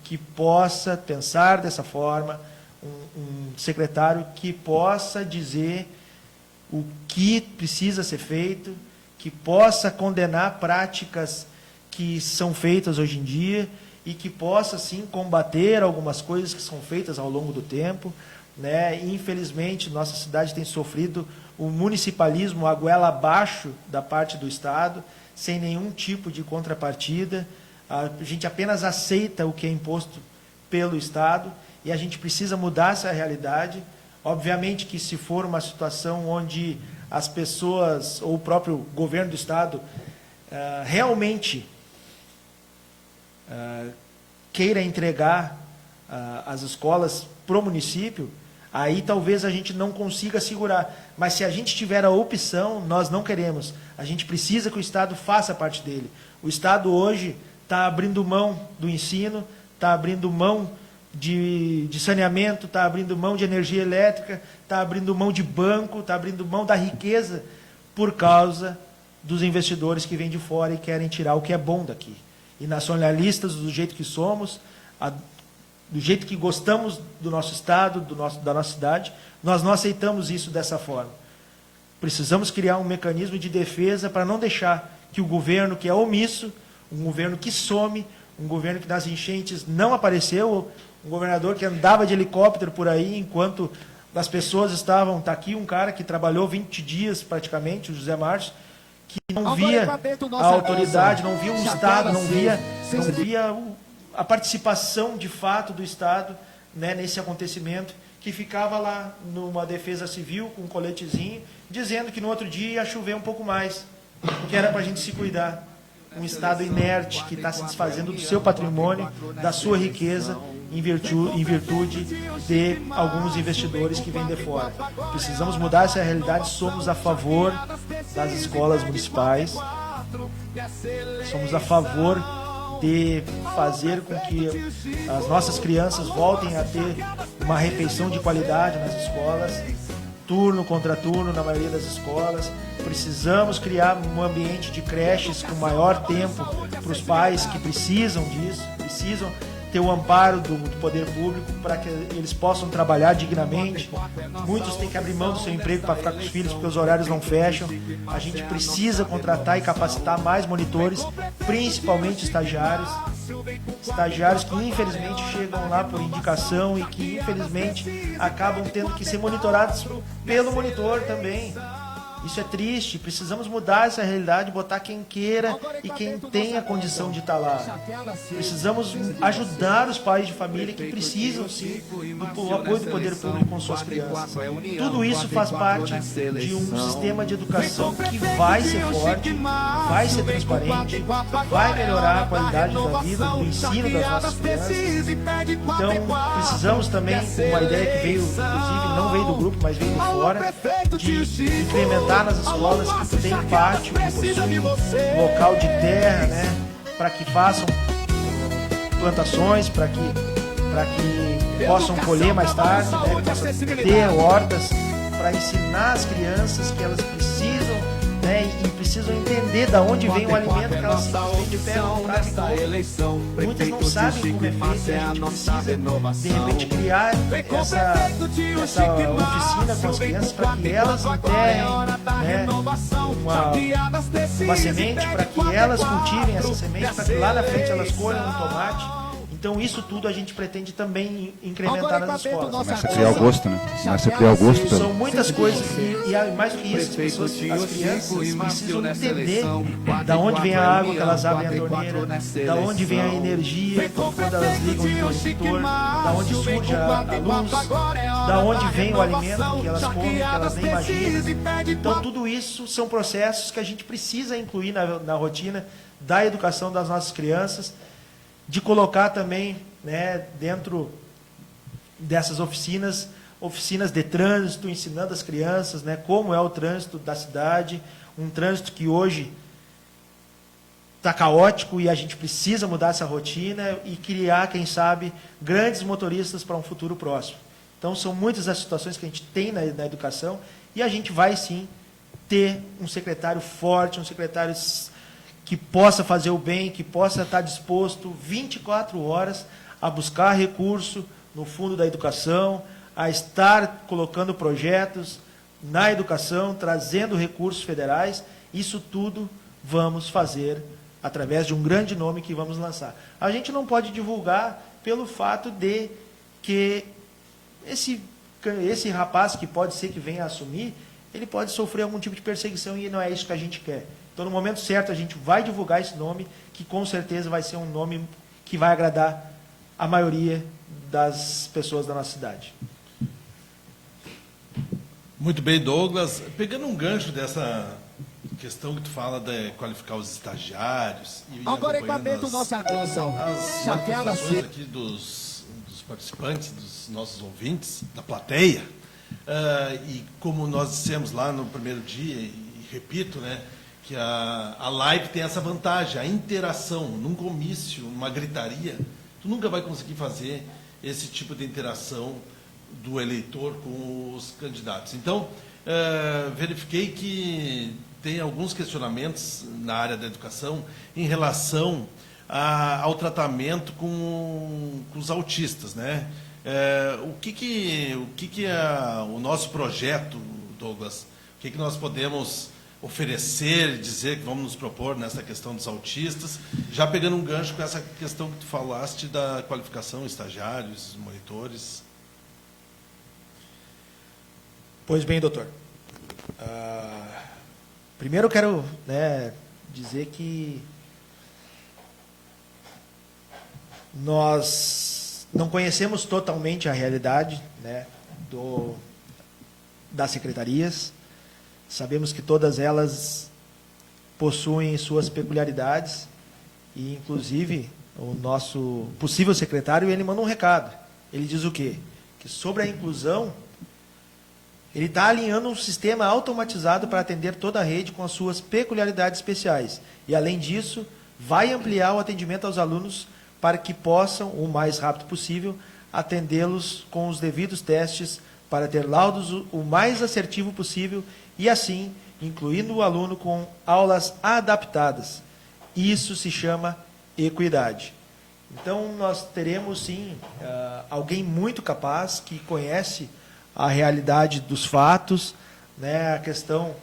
que possa pensar dessa forma, um secretário que possa dizer o que precisa ser feito, que possa condenar práticas que são feitas hoje em dia e que possa, sim, combater algumas coisas que são feitas ao longo do tempo, né? Infelizmente, nossa cidade tem sofrido o municipalismo a goela abaixo da parte do Estado, sem nenhum tipo de contrapartida. A gente apenas aceita o que é imposto pelo Estado e a gente precisa mudar essa realidade. Obviamente que se for uma situação onde as pessoas, ou o próprio governo do Estado, realmente queira entregar as escolas para o município, aí talvez a gente não consiga segurar. Mas se a gente tiver a opção, nós não queremos. A gente precisa que o Estado faça parte dele. O Estado hoje está abrindo mão do ensino, está abrindo mão de saneamento, está abrindo mão de energia elétrica, está abrindo mão de banco, está abrindo mão da riqueza por causa dos investidores que vêm de fora e querem tirar o que é bom daqui. E nacionalistas, do jeito que somos, do jeito que gostamos do nosso Estado, da nossa cidade, nós não aceitamos isso dessa forma. Precisamos criar um mecanismo de defesa para não deixar que o governo que é omisso, um governo que some, um governo que nas enchentes não apareceu, um governador que andava de helicóptero por aí enquanto as pessoas estavam... Está aqui um cara que trabalhou 20 dias praticamente, o José Márcio, que não via a autoridade, não via o Estado, não via a participação de fato do Estado, né, nesse acontecimento, que ficava lá numa defesa civil com um coletezinho, dizendo que no outro dia ia chover um pouco mais, que era para a gente se cuidar. Um Estado inerte que está se desfazendo do seu patrimônio, da sua riqueza, em virtude de alguns investidores que vêm de fora. Precisamos mudar essa realidade, somos a favor das escolas municipais, somos a favor de fazer com que as nossas crianças voltem a ter uma refeição de qualidade nas escolas, turno contra turno na maioria das escolas. Precisamos criar um ambiente de creches com maior tempo para os pais que precisam disso, precisam ter o amparo do poder público para que eles possam trabalhar dignamente. Muitos têm que abrir mão do seu emprego para ficar com os filhos porque os horários não fecham. A gente precisa contratar e capacitar mais monitores, principalmente estagiários que infelizmente chegam lá por indicação e que infelizmente acabam tendo que ser monitorados pelo monitor também. Isso é triste, precisamos mudar essa realidade, botar quem queira e quem tem a condição de estar lá. Precisamos ajudar os pais de família que precisam, sim, do apoio do poder público com suas crianças. Tudo isso faz parte de um sistema de educação que vai ser forte, vai ser transparente, vai melhorar a qualidade da vida, do ensino das nossas crianças. Então, precisamos também, uma ideia que veio, inclusive, não veio do grupo, mas veio de fora, de implementar nas escolas que tem pátio, que possuem local de terra, né, para que façam plantações, para que possam colher mais tarde, né, que possam ter hortas, para ensinar as crianças que elas precisam, né, e precisam entender de onde vem o alimento que elas simplesmente pegam no prato e comem. Muitas não sabem como é feito e a gente precisa, de repente, criar essa oficina com as crianças para que elas enterrem, né, uma semente, para que elas cultivem essa semente, para que lá na frente elas colham um tomate. Então, isso tudo a gente pretende também incrementar nas escolas. Começa a criar o gosto, né? Começa a criar o gosto. São muitas coisas e mais do que isso, as crianças precisam entender da onde vem a água que elas abrem a torneira, da onde vem a energia quando elas ligam o interruptor, da onde surge a luz, da onde vem o alimento que elas comem, que elas nem imaginam. Então, tudo isso são processos que a gente precisa incluir na rotina da educação das nossas crianças, de colocar também, né, dentro dessas oficinas de trânsito, ensinando as crianças, né, como é o trânsito da cidade, um trânsito que hoje está caótico e a gente precisa mudar essa rotina e criar, quem sabe, grandes motoristas para um futuro próximo. Então, são muitas as situações que a gente tem na educação e a gente vai, sim, ter um secretário forte, um secretário que possa fazer o bem, que possa estar disposto 24 horas a buscar recurso no fundo da educação, a estar colocando projetos na educação, trazendo recursos federais. Isso tudo vamos fazer através de um grande nome que vamos lançar. A gente não pode divulgar pelo fato de que esse rapaz, que pode ser que venha a assumir, ele pode sofrer algum tipo de perseguição e não é isso que a gente quer. Então, no momento certo, a gente vai divulgar esse nome, que com certeza vai ser um nome que vai agradar a maioria das pessoas da nossa cidade. Muito bem, Douglas. Pegando um gancho dessa questão que tu fala de qualificar os estagiários... Agora é cabendo nossa atenção. As Chaquela manifestações aqui dos participantes, dos nossos ouvintes, da plateia, e como nós dissemos lá no primeiro dia, e repito, né, que a live tem essa vantagem, a interação. Num comício, numa gritaria, tu nunca vai conseguir fazer esse tipo de interação do eleitor com os candidatos. Então, verifiquei que tem alguns questionamentos na área da educação em relação ao tratamento com os autistas, né? O que é o nosso projeto, Douglas? O que nós podemos oferecer, dizer que vamos nos propor nessa questão dos autistas, já pegando um gancho com essa questão que tu falaste da qualificação, estagiários, monitores? Pois bem, doutor. Primeiro eu quero, dizer que nós não conhecemos totalmente a realidade, né, das secretarias. Sabemos que todas elas possuem suas peculiaridades e, inclusive, o nosso possível secretário, ele manda um recado. Ele diz o quê? Que sobre a inclusão, ele está alinhando um sistema automatizado para atender toda a rede com as suas peculiaridades especiais. E, além disso, vai ampliar o atendimento aos alunos para que possam, o mais rápido possível, atendê-los com os devidos testes para ter laudos o mais assertivo possível e, assim, incluindo o aluno com aulas adaptadas. Isso se chama equidade. Então, nós teremos, sim, alguém muito capaz, que conhece a realidade dos fatos, né, a questão...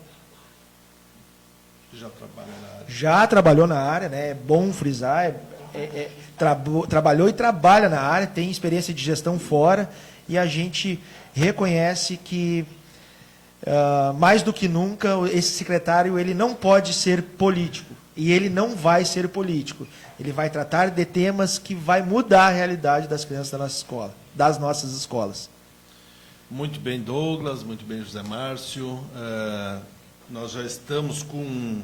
Já trabalhou na área, né, é bom frisar, trabalhou e trabalha na área, tem experiência de gestão fora, e a gente reconhece que, mais do que nunca, esse secretário ele não pode ser político, e ele não vai ser político. Ele vai tratar de temas que vai mudar a realidade das crianças da nossa escola, das nossas escolas. Muito bem, Douglas, muito bem, José Márcio. Nós já estamos com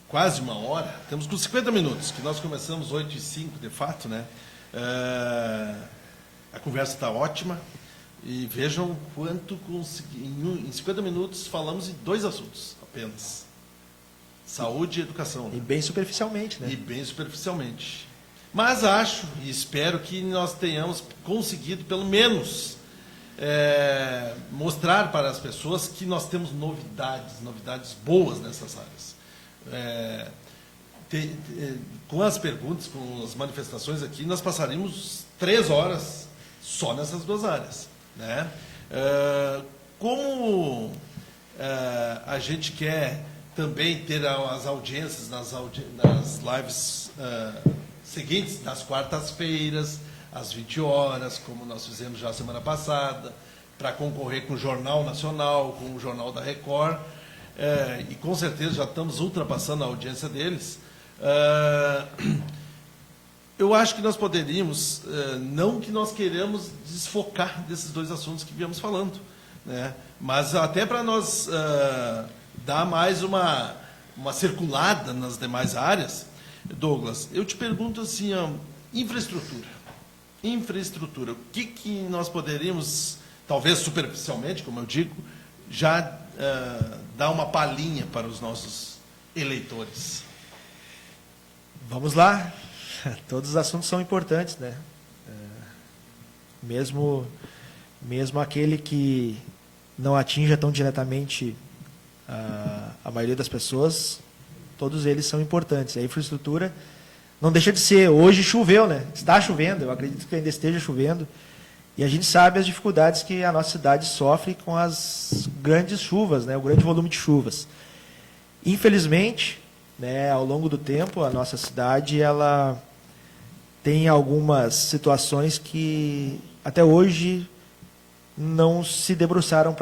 quase uma hora, temos com 50 minutos, que nós começamos 8h05, de fato, né? A conversa está ótima, e vejam quanto em 50 minutos falamos em 2 assuntos apenas. Saúde e educação. E bem superficialmente, né? E bem superficialmente. Mas acho e espero que nós tenhamos conseguido, pelo menos, mostrar para as pessoas que nós temos novidades boas nessas áreas. Com as perguntas, com as manifestações aqui, nós passaríamos 3 horas só nessas 2 áreas, né? Como a gente quer também ter as audiências nas lives seguintes, nas quartas-feiras, às 20 horas, como nós fizemos já semana passada, para concorrer com o Jornal Nacional, com o Jornal da Record, e com certeza já estamos ultrapassando a audiência deles. Eu acho que nós poderíamos, não que nós queremos desfocar desses 2 assuntos que viemos falando, né, mas até para nós dar mais uma circulada nas demais áreas. Douglas, eu te pergunto assim, infraestrutura, o que nós poderíamos, talvez superficialmente, como eu digo, já dar uma palhinha para os nossos eleitores? Vamos lá. Todos os assuntos são importantes, né? Mesmo aquele que não atinja tão diretamente a maioria das pessoas, todos eles são importantes. A infraestrutura não deixa de ser. Hoje choveu, né? Está chovendo, eu acredito que ainda esteja chovendo. E a gente sabe as dificuldades que a nossa cidade sofre com as grandes chuvas, né, o grande volume de chuvas. Infelizmente, né, ao longo do tempo, a nossa cidade ela tem algumas situações que até hoje não se debruçaram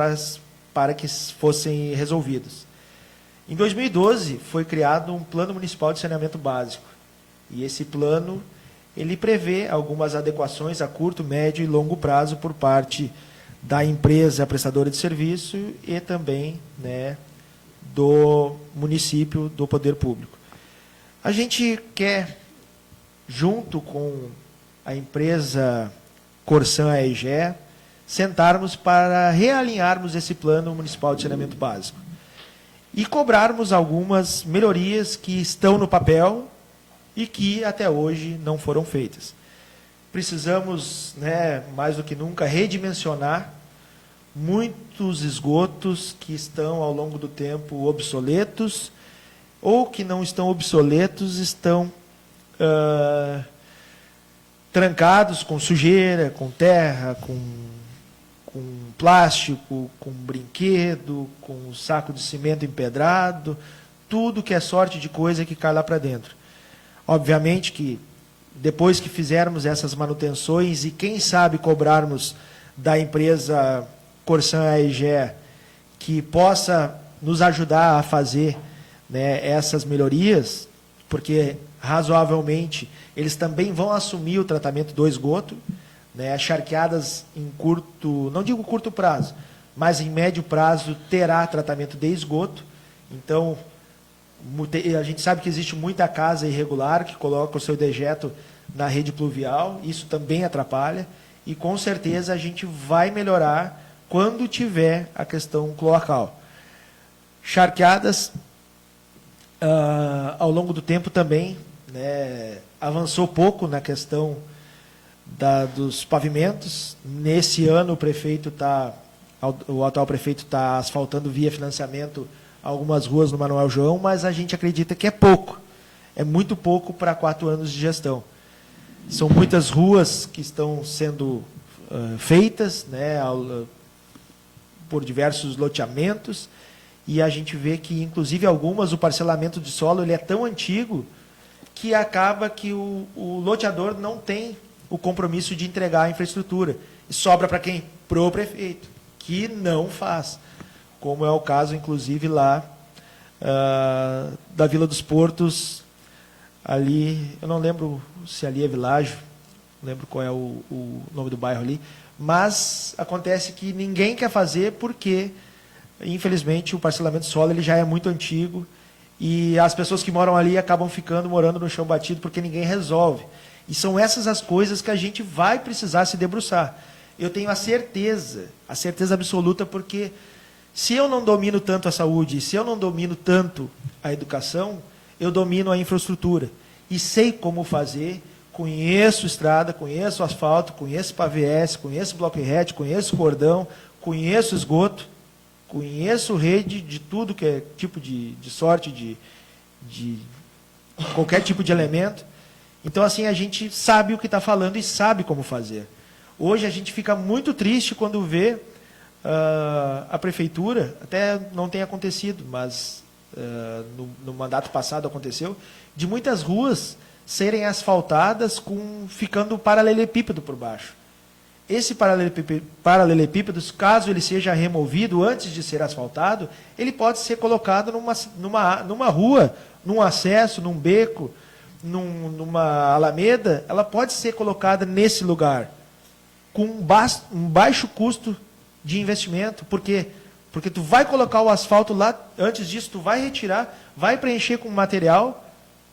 para que fossem resolvidos. Em 2012, foi criado um Plano Municipal de Saneamento Básico. E esse plano ele prevê algumas adequações a curto, médio e longo prazo por parte da empresa prestadora de serviço e também, né, do município, do poder público. A gente quer, junto com a empresa Corsan AEGE, sentarmos para realinharmos esse Plano Municipal de Saneamento Básico e cobrarmos algumas melhorias que estão no papel e que até hoje não foram feitas. Precisamos, né, mais do que nunca, redimensionar muitos esgotos que estão, ao longo do tempo, obsoletos, ou que não estão obsoletos, estão trancados com sujeira, com terra, com plástico, com brinquedo, com saco de cimento empedrado, tudo que é sorte de coisa que cai lá para dentro. Obviamente que, depois que fizermos essas manutenções e, quem sabe, cobrarmos da empresa Corsan AEGE que possa nos ajudar a fazer, né, essas melhorias, porque, razoavelmente, eles também vão assumir o tratamento do esgoto, né, charqueadas em curto, não digo curto prazo, mas em médio prazo terá tratamento de esgoto. Então, a gente sabe que existe muita casa irregular que coloca o seu dejeto na rede pluvial, isso também atrapalha, e com certeza a gente vai melhorar quando tiver a questão cloacal. Charqueadas, ao longo do tempo também, né, avançou pouco na questão dos pavimentos. Nesse ano o atual prefeito está asfaltando via financiamento algumas ruas no Manuel João, mas a gente acredita que é pouco. É muito pouco para 4 anos de gestão. São muitas ruas que estão sendo feitas, né, por diversos loteamentos, e a gente vê que, inclusive, algumas, o parcelamento de solo ele é tão antigo que acaba que o loteador não tem o compromisso de entregar a infraestrutura. E sobra para quem? Para o prefeito, que não faz. Como é o caso, inclusive, lá da Vila dos Portos, ali, eu não lembro se ali é Világio, não lembro qual é o nome do bairro ali, mas acontece que ninguém quer fazer porque, infelizmente, o parcelamento de solo ele já é muito antigo e as pessoas que moram ali acabam morando no chão batido porque ninguém resolve. E são essas as coisas que a gente vai precisar se debruçar. Eu tenho a certeza absoluta, porque se eu não domino tanto a saúde, se eu não domino tanto a educação, eu domino a infraestrutura. E sei como fazer, conheço estrada, conheço asfalto, conheço PAVS, conheço bloco rete, conheço cordão, conheço esgoto, conheço rede de tudo que é tipo de sorte, de qualquer tipo de elemento. Então, assim, a gente sabe o que está falando e sabe como fazer. Hoje a gente fica muito triste quando vê a prefeitura, até não tem acontecido, mas no mandato passado aconteceu, de muitas ruas serem asfaltadas ficando paralelepípedo por baixo. Esse paralelepípedo, caso ele seja removido antes de ser asfaltado, ele pode ser colocado numa rua, num acesso, num beco, numa alameda, ela pode ser colocada nesse lugar, com um baixo custo de investimento, porque tu vai colocar o asfalto lá, antes disso tu vai retirar, vai preencher com material,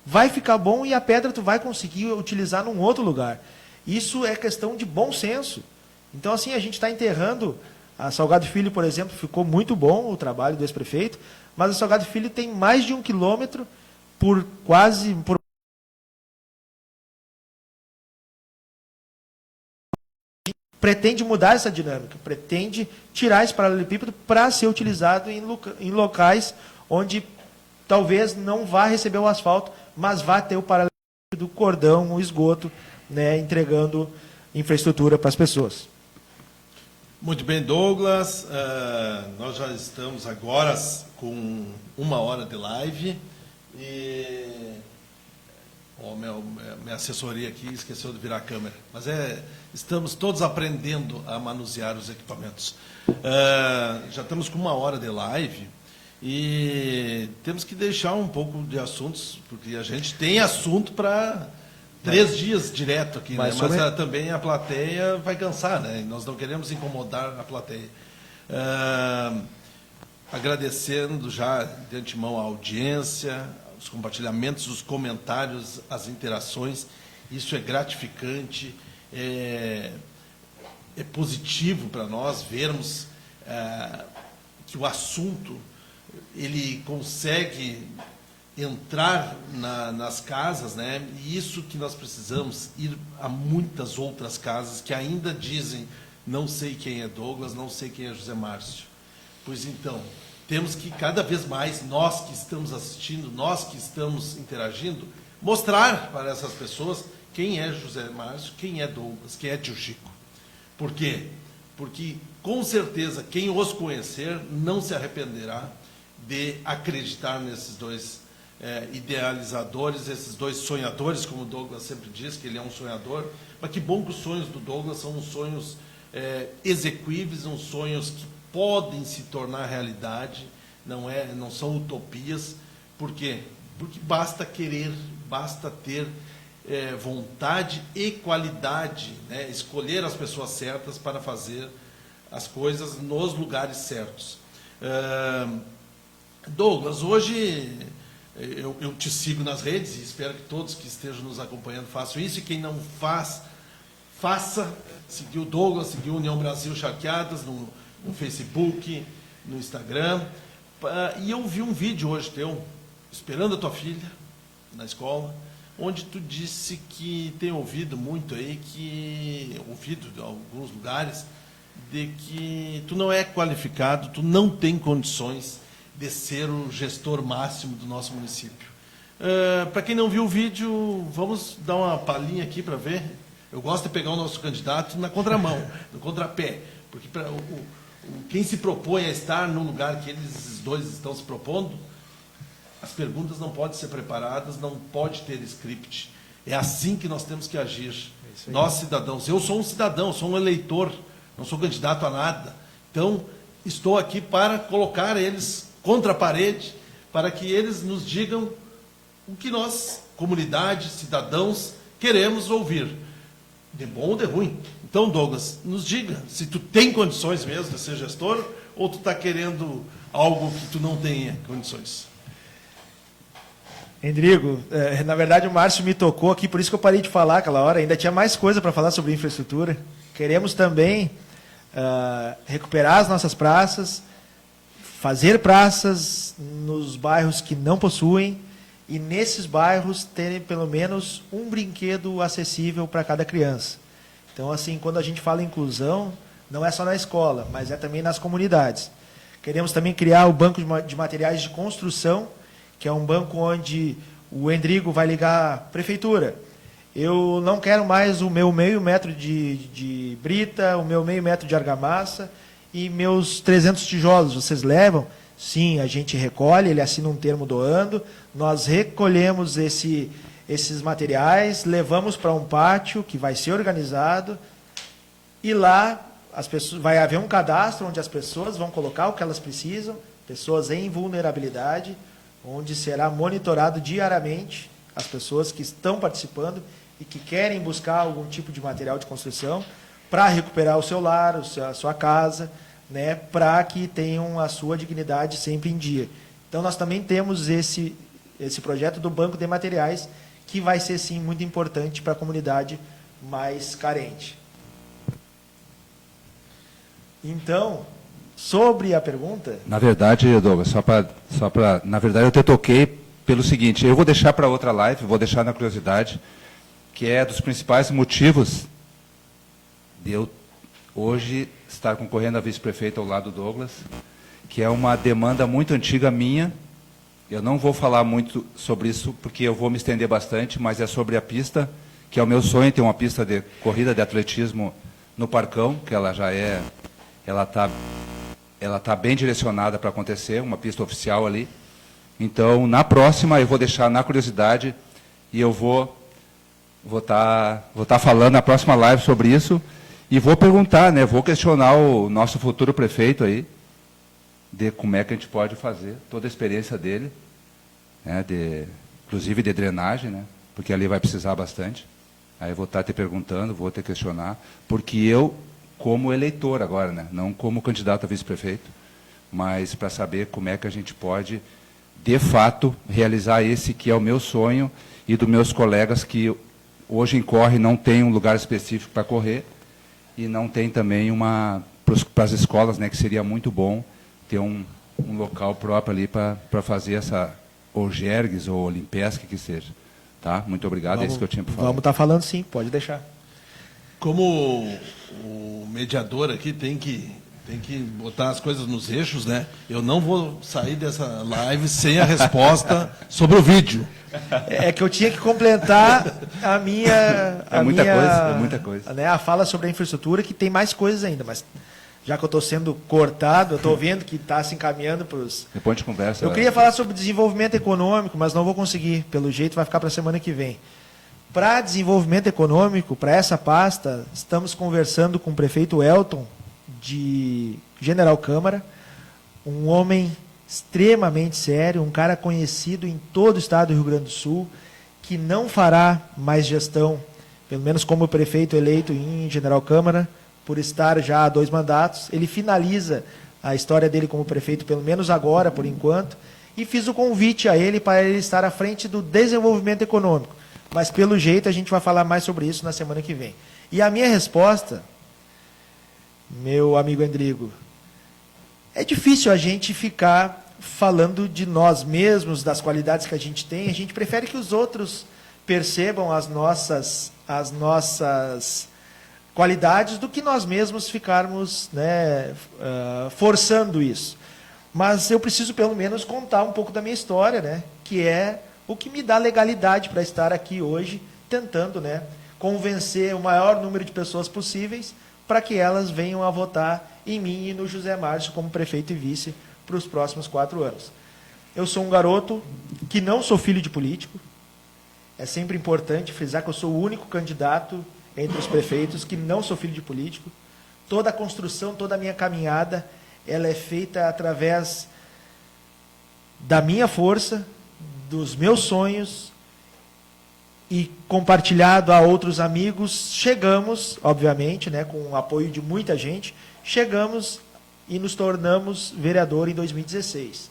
vai ficar bom e a pedra tu vai conseguir utilizar num outro lugar. Isso é questão de bom senso. Então, assim, a gente está enterrando. A Salgado Filho, por exemplo, ficou muito bom o trabalho do ex-prefeito, mas a Salgado Filho tem mais de 1 quilômetro pretende mudar essa dinâmica, pretende tirar esse paralelepípedo para ser utilizado em locais onde talvez não vá receber o asfalto, mas vá ter o paralelepípedo, o cordão, o esgoto, né, entregando infraestrutura para as pessoas. Muito bem, Douglas. Nós já estamos agora com 1 hora de live e minha assessoria aqui esqueceu de virar a câmera. Mas estamos todos aprendendo a manusear os equipamentos. Já estamos com 1 hora de live e temos que deixar um pouco de assuntos, porque a gente tem assunto para 3 dias direto aqui, mas, né? Mas também a plateia vai cansar, né? E nós não queremos incomodar a plateia. Agradecendo já de antemão a audiência, os compartilhamentos, os comentários, as interações. Isso é gratificante, é positivo para nós vermos que o assunto ele consegue entrar nas casas, né? E isso que nós precisamos, ir a muitas outras casas que ainda dizem: não sei quem é Douglas, não sei quem é José Márcio. Pois então, temos que cada vez mais, nós que estamos assistindo, nós que estamos interagindo, mostrar para essas pessoas quem é José Márcio, quem é Douglas, quem é Tio Chico. Por quê? Porque, com certeza, quem os conhecer não se arrependerá de acreditar nesses dois idealizadores, esses 2 sonhadores, como o Douglas sempre diz, que ele é um sonhador. Mas que bom que os sonhos do Douglas são uns sonhos execuíveis, uns sonhos que podem se tornar realidade, não são utopias. Por quê? Porque basta querer, basta ter vontade e qualidade, né? Escolher as pessoas certas para fazer as coisas nos lugares certos. Douglas, hoje eu te sigo nas redes e espero que todos que estejam nos acompanhando façam isso, e quem não faz, faça. Seguir o Douglas, seguir o União Brasil Charqueadas no Facebook, no Instagram. E eu vi um vídeo hoje teu, esperando a tua filha na escola, onde tu disse que tem ouvido muito aí, ouvido de alguns lugares, de que tu não é qualificado, tu não tem condições de ser o gestor máximo do nosso município. Para quem não viu o vídeo, vamos dar uma palhinha aqui para ver. Eu gosto de pegar o nosso candidato na contramão, no contrapé, porque quem se propõe a estar no lugar que eles dois estão se propondo, as perguntas não podem ser preparadas, não pode ter script. É assim que nós temos que agir. Nós, cidadãos. Eu sou um cidadão, sou um eleitor, não sou candidato a nada. Então, estou aqui para colocar eles contra a parede, para que eles nos digam o que nós, comunidade, cidadãos, queremos ouvir, de bom ou de ruim. Então, Douglas, nos diga se tu tem condições mesmo de ser gestor, ou tu está querendo algo que tu não tenha condições. Rodrigo, na verdade o Márcio me tocou aqui, por isso que eu parei de falar aquela hora, ainda tinha mais coisa para falar sobre infraestrutura. Queremos também recuperar as nossas praças, fazer praças nos bairros que não possuem, e nesses bairros terem pelo menos um brinquedo acessível para cada criança. Então, assim, quando a gente fala em inclusão, não é só na escola, mas é também nas comunidades. Queremos também criar o banco de materiais de construção, que é um banco onde o Endrigo vai ligar a prefeitura. Eu não quero mais o meu meio metro de brita, o meu meio metro de argamassa e meus 300 tijolos. Vocês levam? Sim, a gente recolhe, ele assina um termo doando, nós recolhemos esses materiais, levamos para um pátio que vai ser organizado, e lá vai haver um cadastro onde as pessoas vão colocar o que elas precisam, pessoas em vulnerabilidade, onde será monitorado diariamente as pessoas que estão participando e que querem buscar algum tipo de material de construção para recuperar o seu lar, a sua casa, né, para que tenham a sua dignidade sempre em dia. Então, nós também temos esse projeto do Banco de Materiais, que vai ser, sim, muito importante para a comunidade mais carente. Então, sobre a pergunta... Na verdade, Douglas, na verdade, eu te toquei pelo seguinte: eu vou deixar para outra live, vou deixar na curiosidade, que é dos principais motivos de eu hoje estar concorrendo a vice-prefeito ao lado do Douglas, que é uma demanda muito antiga minha. Eu não vou falar muito sobre isso, porque eu vou me estender bastante, mas é sobre a pista, que é o meu sonho, ter uma pista de corrida de atletismo no Parcão, que ela já é ela tá bem direcionada para acontecer, uma pista oficial ali. Então, na próxima, eu vou deixar na curiosidade e eu vou tá falando na próxima live sobre isso e vou perguntar, né, vou questionar o nosso futuro prefeito aí, de como é que a gente pode fazer, toda a experiência dele, né, inclusive de drenagem, né, porque ali vai precisar bastante. Aí eu vou estar te perguntando, vou te questionar, porque eu, como eleitor agora, né, não como candidato a vice-prefeito, mas para saber como é que a gente pode, de fato, realizar esse que é o meu sonho e dos meus colegas que hoje em Corre não tem um lugar específico para correr e não tem também para as escolas, né, que seria muito bom ter um local próprio ali para fazer essa, ou Jergues, ou Olimpesque, que seja. Tá? Muito obrigado, é isso que eu tinha para falar. Vamos estar falando sim, pode deixar. Como o mediador aqui tem que botar as coisas nos eixos, né? Eu não vou sair dessa live sem a resposta sobre o vídeo. É que eu tinha que completar a minha... É muita coisa. Né, a fala sobre a infraestrutura, que tem mais coisas ainda, mas já que eu estou sendo cortado, eu estou vendo que está se encaminhando para os... Depois a gente conversa. Eu queria falar sobre desenvolvimento econômico, mas não vou conseguir. Pelo jeito, vai ficar para a semana que vem. Para desenvolvimento econômico, para essa pasta, estamos conversando com o prefeito Elton, de General Câmara, um homem extremamente sério, um cara conhecido em todo o estado do Rio Grande do Sul, que não fará mais gestão, pelo menos como prefeito eleito em General Câmara, por estar já há 2 mandatos. Ele finaliza a história dele como prefeito, pelo menos agora, por enquanto, e fiz o convite a ele para ele estar à frente do desenvolvimento econômico. Mas, pelo jeito, a gente vai falar mais sobre isso na semana que vem. E a minha resposta, meu amigo Endrigo, é difícil a gente ficar falando de nós mesmos, das qualidades que a gente tem. A gente prefere que os outros percebam as nossas qualidades do que nós mesmos ficarmos, né, forçando isso. Mas eu preciso, pelo menos, contar um pouco da minha história, né, que é o que me dá legalidade para estar aqui hoje, tentando, né, convencer o maior número de pessoas possíveis para que elas venham a votar em mim e no José Márcio como prefeito e vice para os próximos 4 anos. Eu sou um garoto que não sou filho de político. É sempre importante frisar que eu sou o único candidato entre os prefeitos que não sou filho de político. Toda a construção, toda a minha caminhada, ela é feita através da minha força, dos meus sonhos e compartilhado a outros amigos. Chegamos, obviamente, né, com o apoio de muita gente, chegamos e nos tornamos vereador em 2016.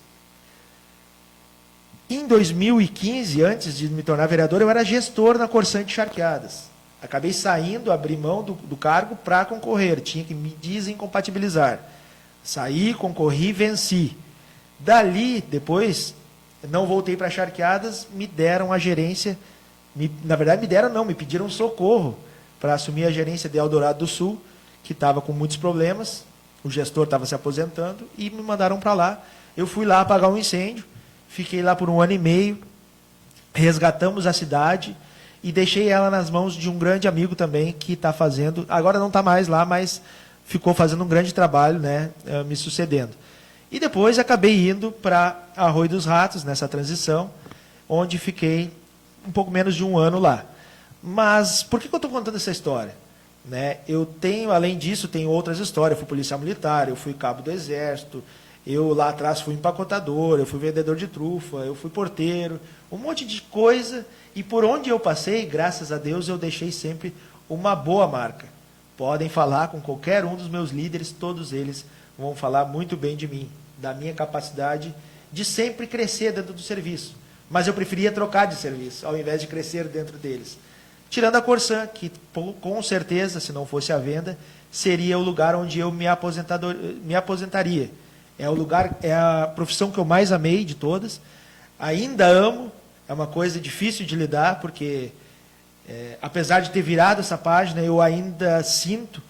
Em 2015, antes de me tornar vereador, eu era gestor na Corsã de Charqueadas. Acabei saindo, abri mão do cargo para concorrer, tinha que me desincompatibilizar. Saí, concorri, venci. Dali, depois, não voltei para Charqueadas, me deram a gerência, na verdade me deram não, me pediram socorro para assumir a gerência de Eldorado do Sul, que estava com muitos problemas, o gestor estava se aposentando, e me mandaram para lá. Eu fui lá apagar um incêndio, fiquei lá por 1 ano e meio, resgatamos a cidade, e deixei ela nas mãos de um grande amigo também, que está fazendo, agora não está mais lá, mas ficou fazendo um grande trabalho, né, me sucedendo. E depois acabei indo para Arroio dos Ratos, nessa transição, onde fiquei um pouco menos de 1 ano lá. Mas por que eu estou contando essa história? Né, eu tenho, além disso, tenho outras histórias. Eu fui policial militar, eu fui cabo do Exército, eu lá atrás fui empacotador, eu fui vendedor de trufa, eu fui porteiro, um monte de coisa. E por onde eu passei, graças a Deus, eu deixei sempre uma boa marca. Podem falar com qualquer um dos meus líderes, todos eles vão falar muito bem de mim, da minha capacidade de sempre crescer dentro do serviço. Mas eu preferia trocar de serviço, ao invés de crescer dentro deles. Tirando a Corsã, que com certeza, se não fosse a venda, seria o lugar onde eu me aposentaria. É o lugar, é a profissão que eu mais amei de todas. Ainda amo, é uma coisa difícil de lidar, porque apesar de ter virado essa página, eu ainda sinto,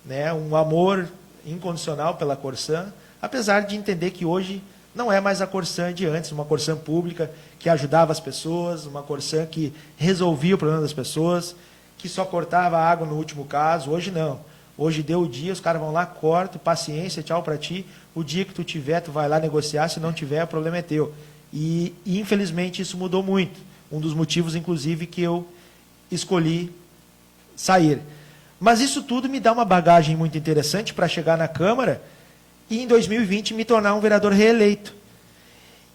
né, um amor incondicional pela Corsã, apesar de entender que hoje não é mais a Corsã de antes, uma Corsã pública que ajudava as pessoas, uma Corsã que resolvia o problema das pessoas, que só cortava a água no último caso. Hoje não. Hoje deu o dia, os caras vão lá, cortam, paciência, tchau para ti. O dia que tu tiver, tu vai lá negociar, se não tiver, o problema é teu. E infelizmente isso mudou muito. Um dos motivos, inclusive, que eu escolhi sair. Mas isso tudo me dá uma bagagem muito interessante para chegar na Câmara e em 2020 me tornar um vereador reeleito.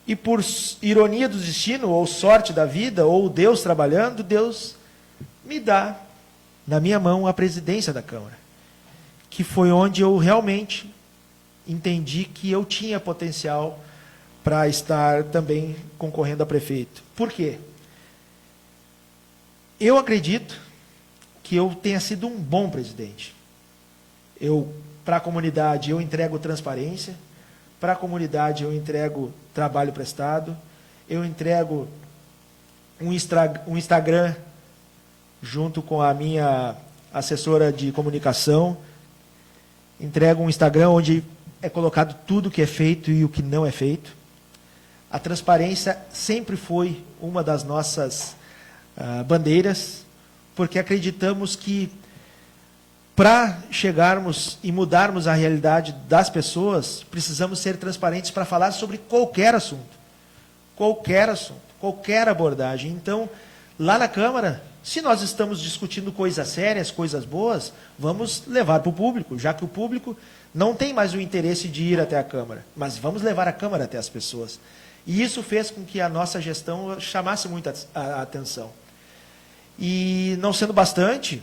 E por ironia do destino, ou sorte da vida, ou Deus trabalhando, Deus me dá na minha mão a presidência da Câmara, que foi onde eu realmente entendi que eu tinha potencial para estar também concorrendo a prefeito. Por quê? Eu acredito que eu tenha sido um bom presidente. Para a comunidade, eu entrego transparência, para a comunidade, eu entrego trabalho prestado, eu entrego um Instagram junto com a minha assessora de comunicação, entrego um Instagram onde é colocado tudo o que é feito e o que não é feito. A transparência sempre foi uma das nossas bandeiras, porque acreditamos que para chegarmos e mudarmos a realidade das pessoas, precisamos ser transparentes para falar sobre qualquer assunto, qualquer abordagem. Então, lá na Câmara, se nós estamos discutindo coisas sérias, coisas boas, vamos levar para o público, já que o público não tem mais o interesse de ir até a Câmara, mas vamos levar a Câmara até as pessoas. E isso fez com que a nossa gestão chamasse muito a atenção. E, não sendo bastante,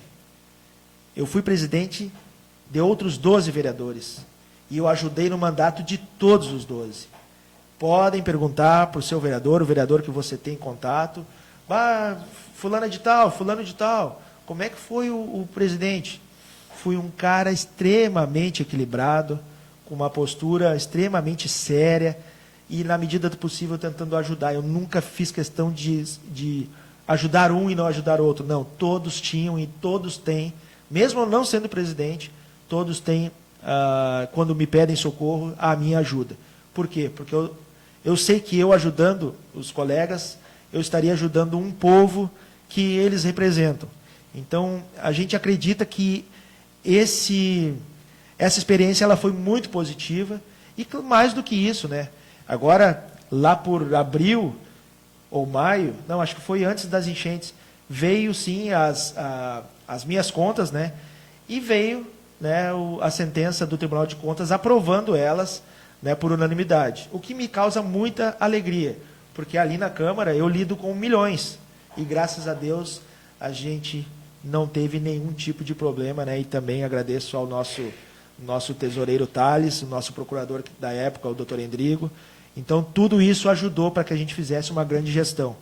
eu fui presidente de outros 12 vereadores. E eu ajudei no mandato de todos os 12. Podem perguntar para o seu vereador, o vereador que você tem contato. Fulano de tal, como é que foi o presidente? Fui um cara extremamente equilibrado, com uma postura extremamente séria, e, na medida do possível, tentando ajudar. Eu nunca fiz questão de ajudar um e não ajudar o outro. Não, todos tinham e todos têm, mesmo eu não sendo presidente, todos têm, quando me pedem socorro, a minha ajuda. Por quê? Porque eu sei que eu ajudando os colegas, eu estaria ajudando um povo que eles representam. Então, a gente acredita que essa experiência ela foi muito positiva, e mais do que isso, né? Agora, lá por abril ou maio, não, acho que foi antes das enchentes, veio sim as minhas contas, né? E veio, né, a sentença do Tribunal de Contas aprovando elas, né, por unanimidade. O que me causa muita alegria, porque ali na Câmara eu lido com milhões. E graças a Deus a gente não teve nenhum tipo de problema, né? E também agradeço ao nosso tesoureiro Thales, o nosso procurador da época, o doutor Endrigo. Então, tudo isso ajudou para que a gente fizesse uma grande gestão.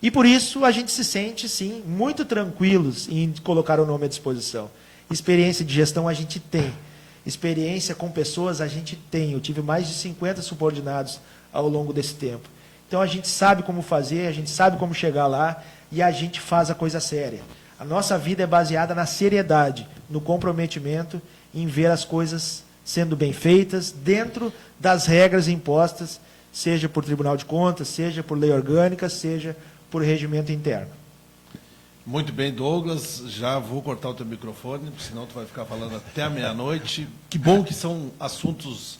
E por isso a gente se sente, sim, muito tranquilos em colocar o nome à disposição. Experiência de gestão a gente tem. Experiência com pessoas a gente tem. Eu tive mais de 50 subordinados ao longo desse tempo. Então, a gente sabe como fazer, a gente sabe como chegar lá, e a gente faz a coisa séria. A nossa vida é baseada na seriedade, no comprometimento, em ver as coisas sendo bem feitas, dentro das regras impostas, seja por Tribunal de Contas, seja por lei orgânica, seja por regimento interno. Muito bem, Douglas. Já vou cortar o teu microfone, senão tu vai ficar falando até a meia-noite. Que bom que são assuntos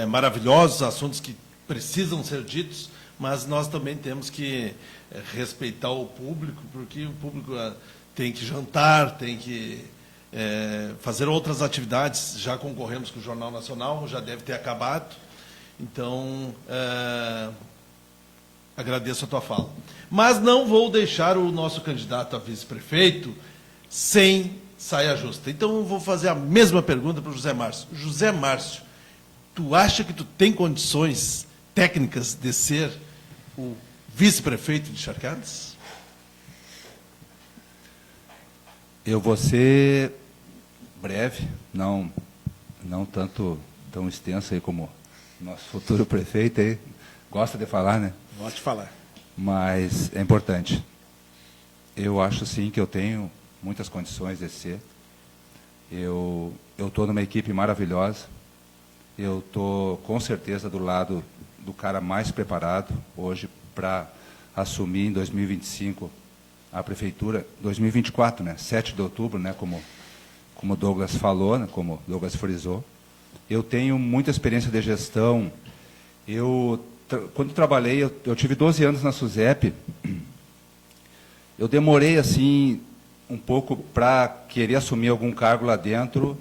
maravilhosos, assuntos que precisam ser ditos, mas nós também temos que respeitar o público, porque o público tem que jantar, tem que fazer outras atividades. Já concorremos com o Jornal Nacional, já deve ter acabado. Então, agradeço a tua fala. Mas não vou deixar o nosso candidato a vice-prefeito sem saia justa. Então, eu vou fazer a mesma pergunta para o José Márcio. José Márcio, tu acha que tu tem condições técnicas de ser o vice-prefeito de Charcadas? Eu vou ser breve, não tão extenso aí como nosso futuro prefeito aí gosta de falar, né? Gosto de falar. Mas é importante. Eu acho sim que eu tenho muitas condições de ser. Eu estou numa equipe maravilhosa. Eu estou com certeza do lado do cara mais preparado hoje para assumir em 2025 a prefeitura, 2024, né? 7 de outubro, né? Como como o Douglas falou, né, como o Douglas frisou. Eu tenho muita experiência de gestão. Quando trabalhei, eu tive 12 anos na SUSEP. Eu demorei, assim, um pouco para querer assumir algum cargo lá dentro,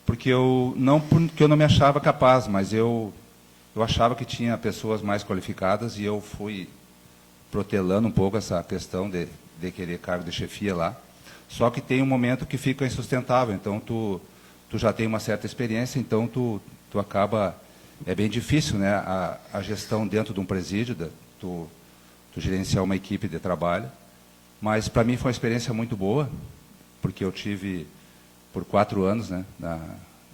porque não me achava capaz, mas eu achava que tinha pessoas mais qualificadas e eu fui protelando um pouco essa questão de querer cargo de chefia lá. Só que tem um momento que fica insustentável, então tu já tem uma certa experiência, então tu acaba... É bem difícil, né, a gestão dentro de um presídio, tu gerenciar uma equipe de trabalho. Mas para mim foi uma experiência muito boa, porque eu tive por 4 anos, né,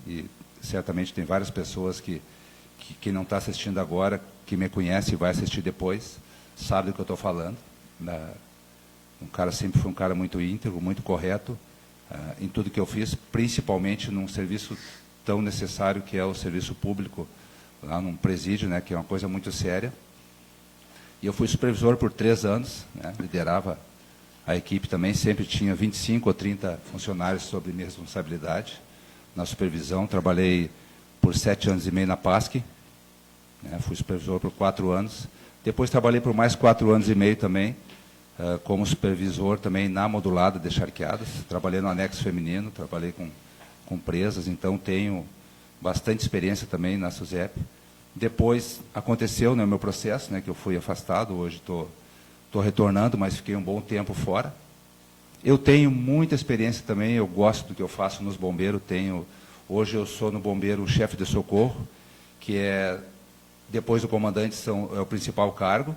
e certamente tem várias pessoas que não estão assistindo agora, que me conhecem e vai assistir depois, sabe do que eu estou falando. Sempre foi um cara muito íntegro, muito correto em tudo que eu fiz, principalmente num serviço tão necessário que é o serviço público, lá num presídio, né, que é uma coisa muito séria. E eu fui supervisor por 3 anos, né, liderava a equipe também, sempre tinha 25 ou 30 funcionários sob minha responsabilidade na supervisão. Trabalhei por 7 anos e meio na PASC, né, fui supervisor por 4 anos. Depois trabalhei por mais 4 anos e meio também, como supervisor também na modulada de Charqueadas. Trabalhei no anexo feminino, trabalhei com presas, então tenho bastante experiência também na SUSEP. Depois aconteceu, né, o meu processo, né, que eu fui afastado, hoje estou retornando, mas fiquei um bom tempo fora. Eu tenho muita experiência também, eu gosto do que eu faço nos bombeiros. Hoje eu sou no bombeiro chefe de socorro, que depois do comandante, é o principal cargo.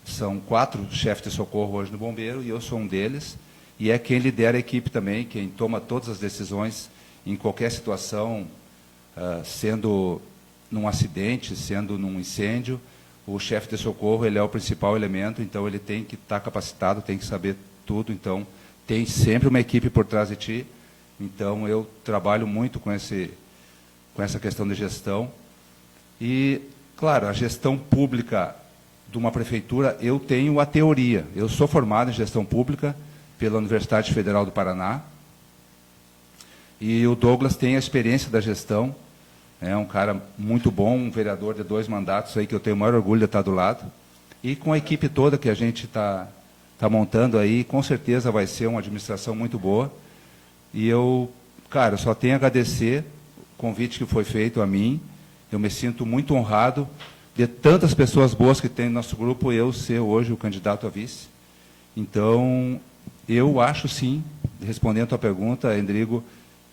São 4 chefes de socorro hoje no bombeiro, e eu sou um deles. E é quem lidera a equipe também, quem toma todas as decisões em qualquer situação, sendo num acidente, sendo num incêndio. O chefe de socorro, ele é o principal elemento, então ele tem que estar capacitado, tem que saber tudo. Então, tem sempre uma equipe por trás de ti. Então, eu trabalho muito com essa questão de gestão. E, claro, a gestão pública de uma prefeitura, eu tenho a teoria. Eu sou formado em gestão pública pela Universidade Federal do Paraná. E o Douglas tem a experiência da gestão. É um cara muito bom, um vereador de 2 mandatos, aí que eu tenho o maior orgulho de estar do lado. E com a equipe toda que a gente está montando aí, com certeza vai ser uma administração muito boa. E eu só tenho a agradecer o convite que foi feito a mim. Eu me sinto muito honrado de tantas pessoas boas que tem no nosso grupo, eu ser hoje o candidato a vice. Então, eu acho sim, respondendo a tua pergunta, Endrigo,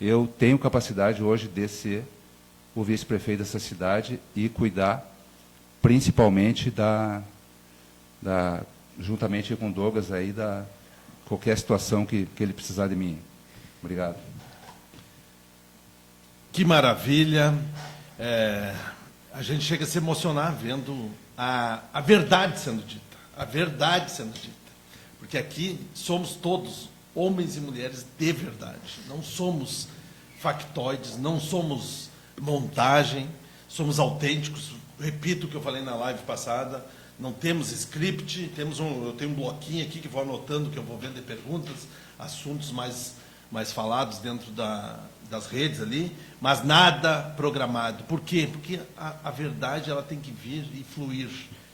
eu tenho capacidade hoje de ser o vice-prefeito dessa cidade e cuidar principalmente juntamente com o Douglas, aí, qualquer situação que ele precisar de mim. Obrigado. Que maravilha. A gente chega a se emocionar vendo a verdade sendo dita. A verdade sendo dita. Porque aqui somos todos homens e mulheres de verdade. Não somos factoides, não somos montagem, somos autênticos. Repito o que eu falei na live passada, não temos script, eu tenho um bloquinho aqui que vou anotando, que eu vou vendo de perguntas, assuntos mais falados dentro das redes ali, mas nada programado. Por quê? Porque a verdade ela tem que vir e fluir,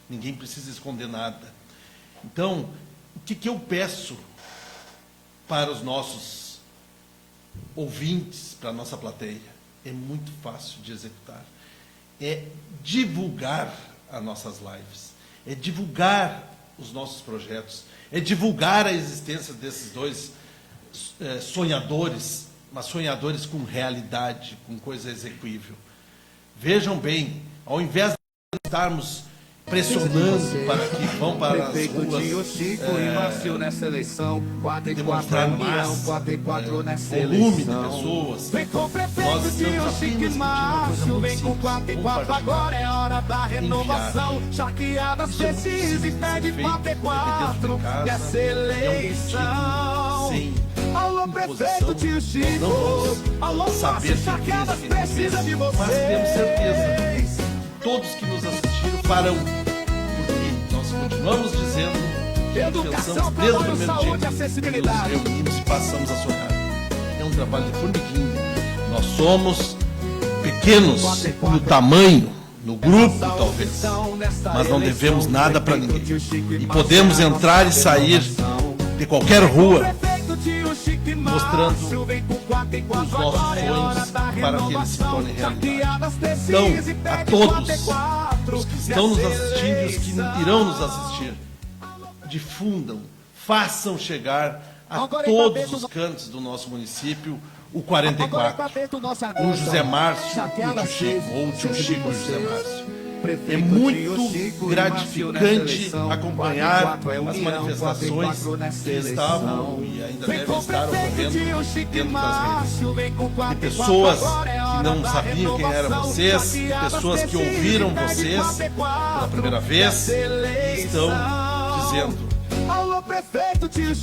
ninguém precisa esconder nada. Então, o que eu peço para os nossos ouvintes, para a nossa plateia? É muito fácil de executar. É divulgar as nossas lives. É divulgar os nossos projetos. É divulgar a existência desses 2 sonhadores, mas sonhadores com realidade, com coisa execuível. Vejam bem, ao invés de estarmos pressionando para que vão para as ruas demonstrar massa, volume de pessoas, nós estamos apenas pedindo uma coisa muito simples: agora é hora da renovação. Charqueadas precisa e pede 44 nessa eleição. Alô, prefeito Tio Chico, alô, saber Charqueadas precisa de vocês. Mas temos certeza, todos que nos assistiram farão, porque nós continuamos dizendo que educação, pensamos desde o primeiro saúde, dia acessibilidade. que nos reunimos e passamos a sonhar. É um trabalho de formiguinha. Nós somos pequenos no tamanho, no grupo talvez, mas não devemos nada para ninguém. E podemos entrar e sair de qualquer rua mostrando os nossos sonhos para que eles se tornem realidade. Então, a todos os que estão nos assistindo e os que irão nos assistir, difundam, façam chegar a todos os cantos do nosso município o 44, o José Márcio e o tio Chico, ou o tio Chico e o José Márcio. É muito gratificante acompanhar as manifestações que estavam e ainda devem estar ocorrendo dentro das redes. De pessoas que não sabiam quem eram vocês, pessoas que ouviram vocês pela primeira vez e estão dizendo: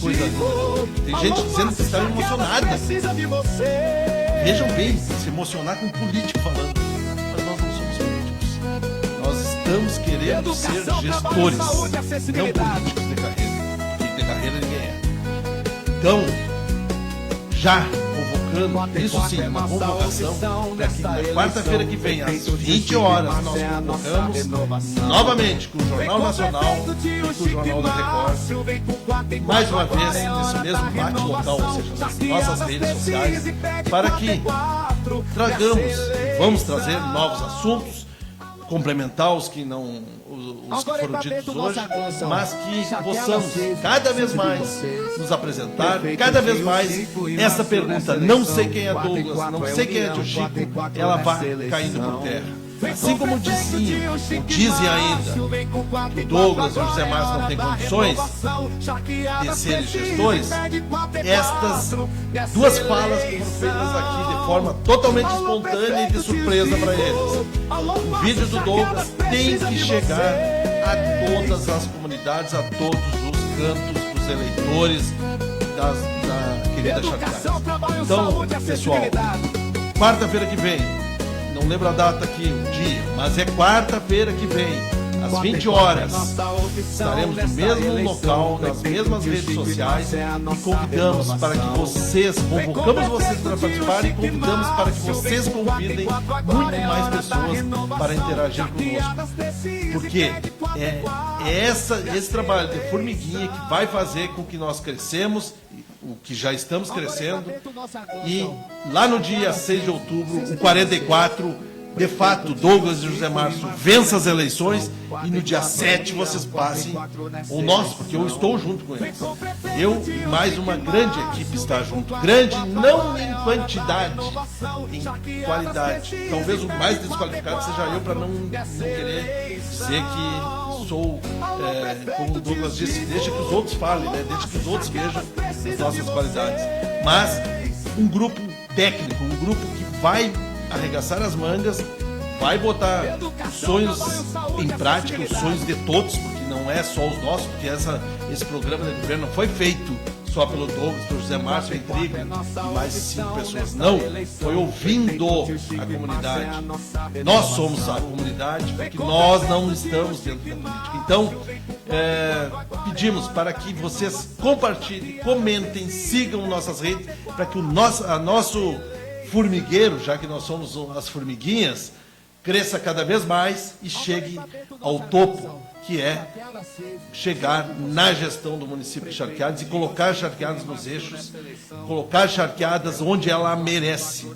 coisa linda. Tem gente dizendo que está emocionada. Vejam bem, se emocionar com um político falando. Mas nós não somos políticos. Nós estamos querendo ser gestores, não políticos de carreira. Porque de carreira ninguém é. Então, já convocando, isso sim, uma convocação para que na quarta-feira que vem, às 20 horas, nós convocamos novamente com o Jornal Nacional e com o Jornal da Record, mais uma vez, nesse mesmo bate-local, ou seja, nas nossas redes sociais, para que vamos trazer novos assuntos, complementar os que não, os que foram ditos hoje, mas que possamos cada vez mais nos apresentar, cada vez mais essa pergunta, não sei quem é Douglas, não sei quem é tio Chico, ela vai caindo por terra. Assim como dizem ainda que o Douglas e o José Márcio não têm condições de serem gestores, estas duas falas que foram feitas aqui de forma totalmente espontânea e de surpresa para eles. O vídeo do Douglas tem que chegar a todas as comunidades, a todos os cantos dos eleitores da querida Charqueadas. Então, pessoal, quarta-feira que vem, não lembro a data aqui, o dia, mas é quarta-feira que vem, às 20 horas, estaremos no mesmo local, nas mesmas redes sociais e convidamos para que vocês, convocamos vocês para participar e convidamos para que vocês convidem muito mais pessoas para interagir conosco. Porque é esse trabalho de formiguinha que vai fazer com que nós crescemos, o que já estamos crescendo, e lá no dia 6 de outubro, o 44, de fato, Douglas e José Márcio vençam as eleições e no dia 7 vocês passem, ou nós, porque eu estou junto com eles. Eu e mais uma grande equipe está junto. Grande não em quantidade, em qualidade. Talvez o mais desqualificado seja eu, para não querer dizer que sou, como o Douglas disse, deixa que os outros falem, né? Deixa que os outros vejam as nossas qualidades. Mas um grupo técnico, um grupo que vai arregaçar as mangas, vai botar os sonhos em prática, os sonhos de todos, porque não é só os nossos, porque esse programa de governo não foi feito só pelo Douglas, pelo José Márcio, Henrique e mais 5 pessoas. Não, foi ouvindo a comunidade. Nós somos a comunidade, porque nós não estamos dentro da política. Então, pedimos para que vocês compartilhem, comentem, sigam nossas redes, para que o nosso formigueiro, já que nós somos as formiguinhas, cresça cada vez mais e chegue ao topo, que é chegar na gestão do município de Charqueadas e colocar Charqueadas nos eixos, colocar Charqueadas onde ela merece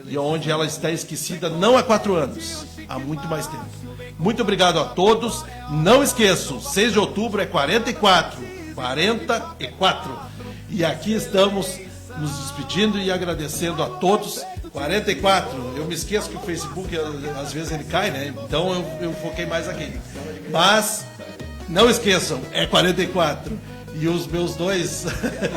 e onde ela está esquecida não há 4 anos, há muito mais tempo. Muito obrigado a todos. Não esqueçam, 6 de outubro é 44. E aqui estamos nos despedindo e agradecendo a todos. 44, eu me esqueço que o Facebook às vezes ele cai, né? Então eu foquei mais aqui. Mas não esqueçam, é 44. E os meus dois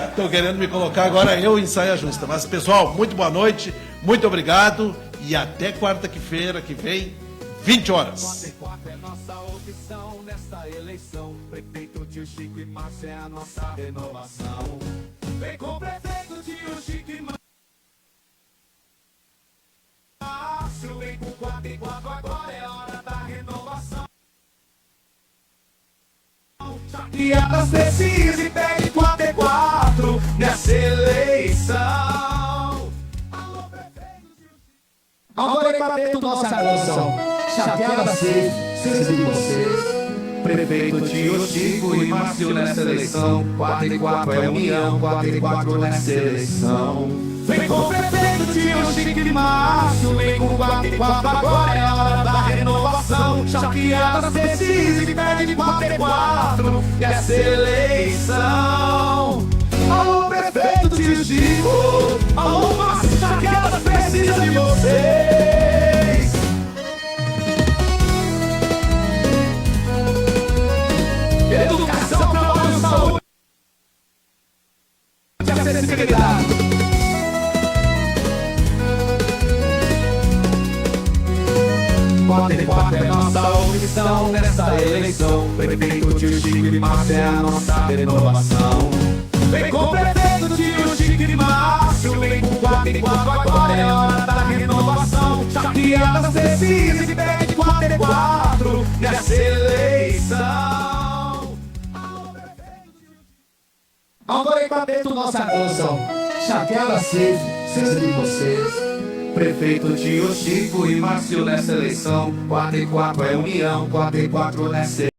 estão querendo me colocar agora eu em saia justa. Mas pessoal, muito boa noite, muito obrigado e até quarta-feira que vem, 20 horas. É nossa opção nesta eleição. Prefeito tio Chico e Márcio é a nossa renovação. Vem com o prefeito tio Chico e Márcio. Vem com 44, agora é hora da renovação. Charqueadas precisa e pegue 44 nessa eleição. Agora Quarteto, nossa canção. Chateada safe, sempre de você. Prefeito Tio Chico e Márcio nessa eleição. 4 e 4 é união, 4 e 4 nessa eleição. Vem com o prefeito Tio Chico e Márcio, vem com 4 e 4, agora é a hora da renovação. Chateada precisa e pede 4 e 4 nessa eleição. Alô, prefeito Tio Chico, alô, Márcio, Chateada precisa de vocês. Educação, trabalho, saúde, acessibilidade. 4 e 4 é nossa opção nessa eleição. Prefeito Tio Chico e Márcio é a nossa renovação. Vem com o prefeito Tio Chico e Márcio, vem com 4 e 4, agora é a hora da renovação. Chateada precisa e pede 4 e 4 nessa eleição. Agora Quarteto, nossa canção. Chateada safe, sempre de vocês. Prefeito Tio Chico e Márcio nessa eleição. 4 e 4 é união, 4 e 4 nessa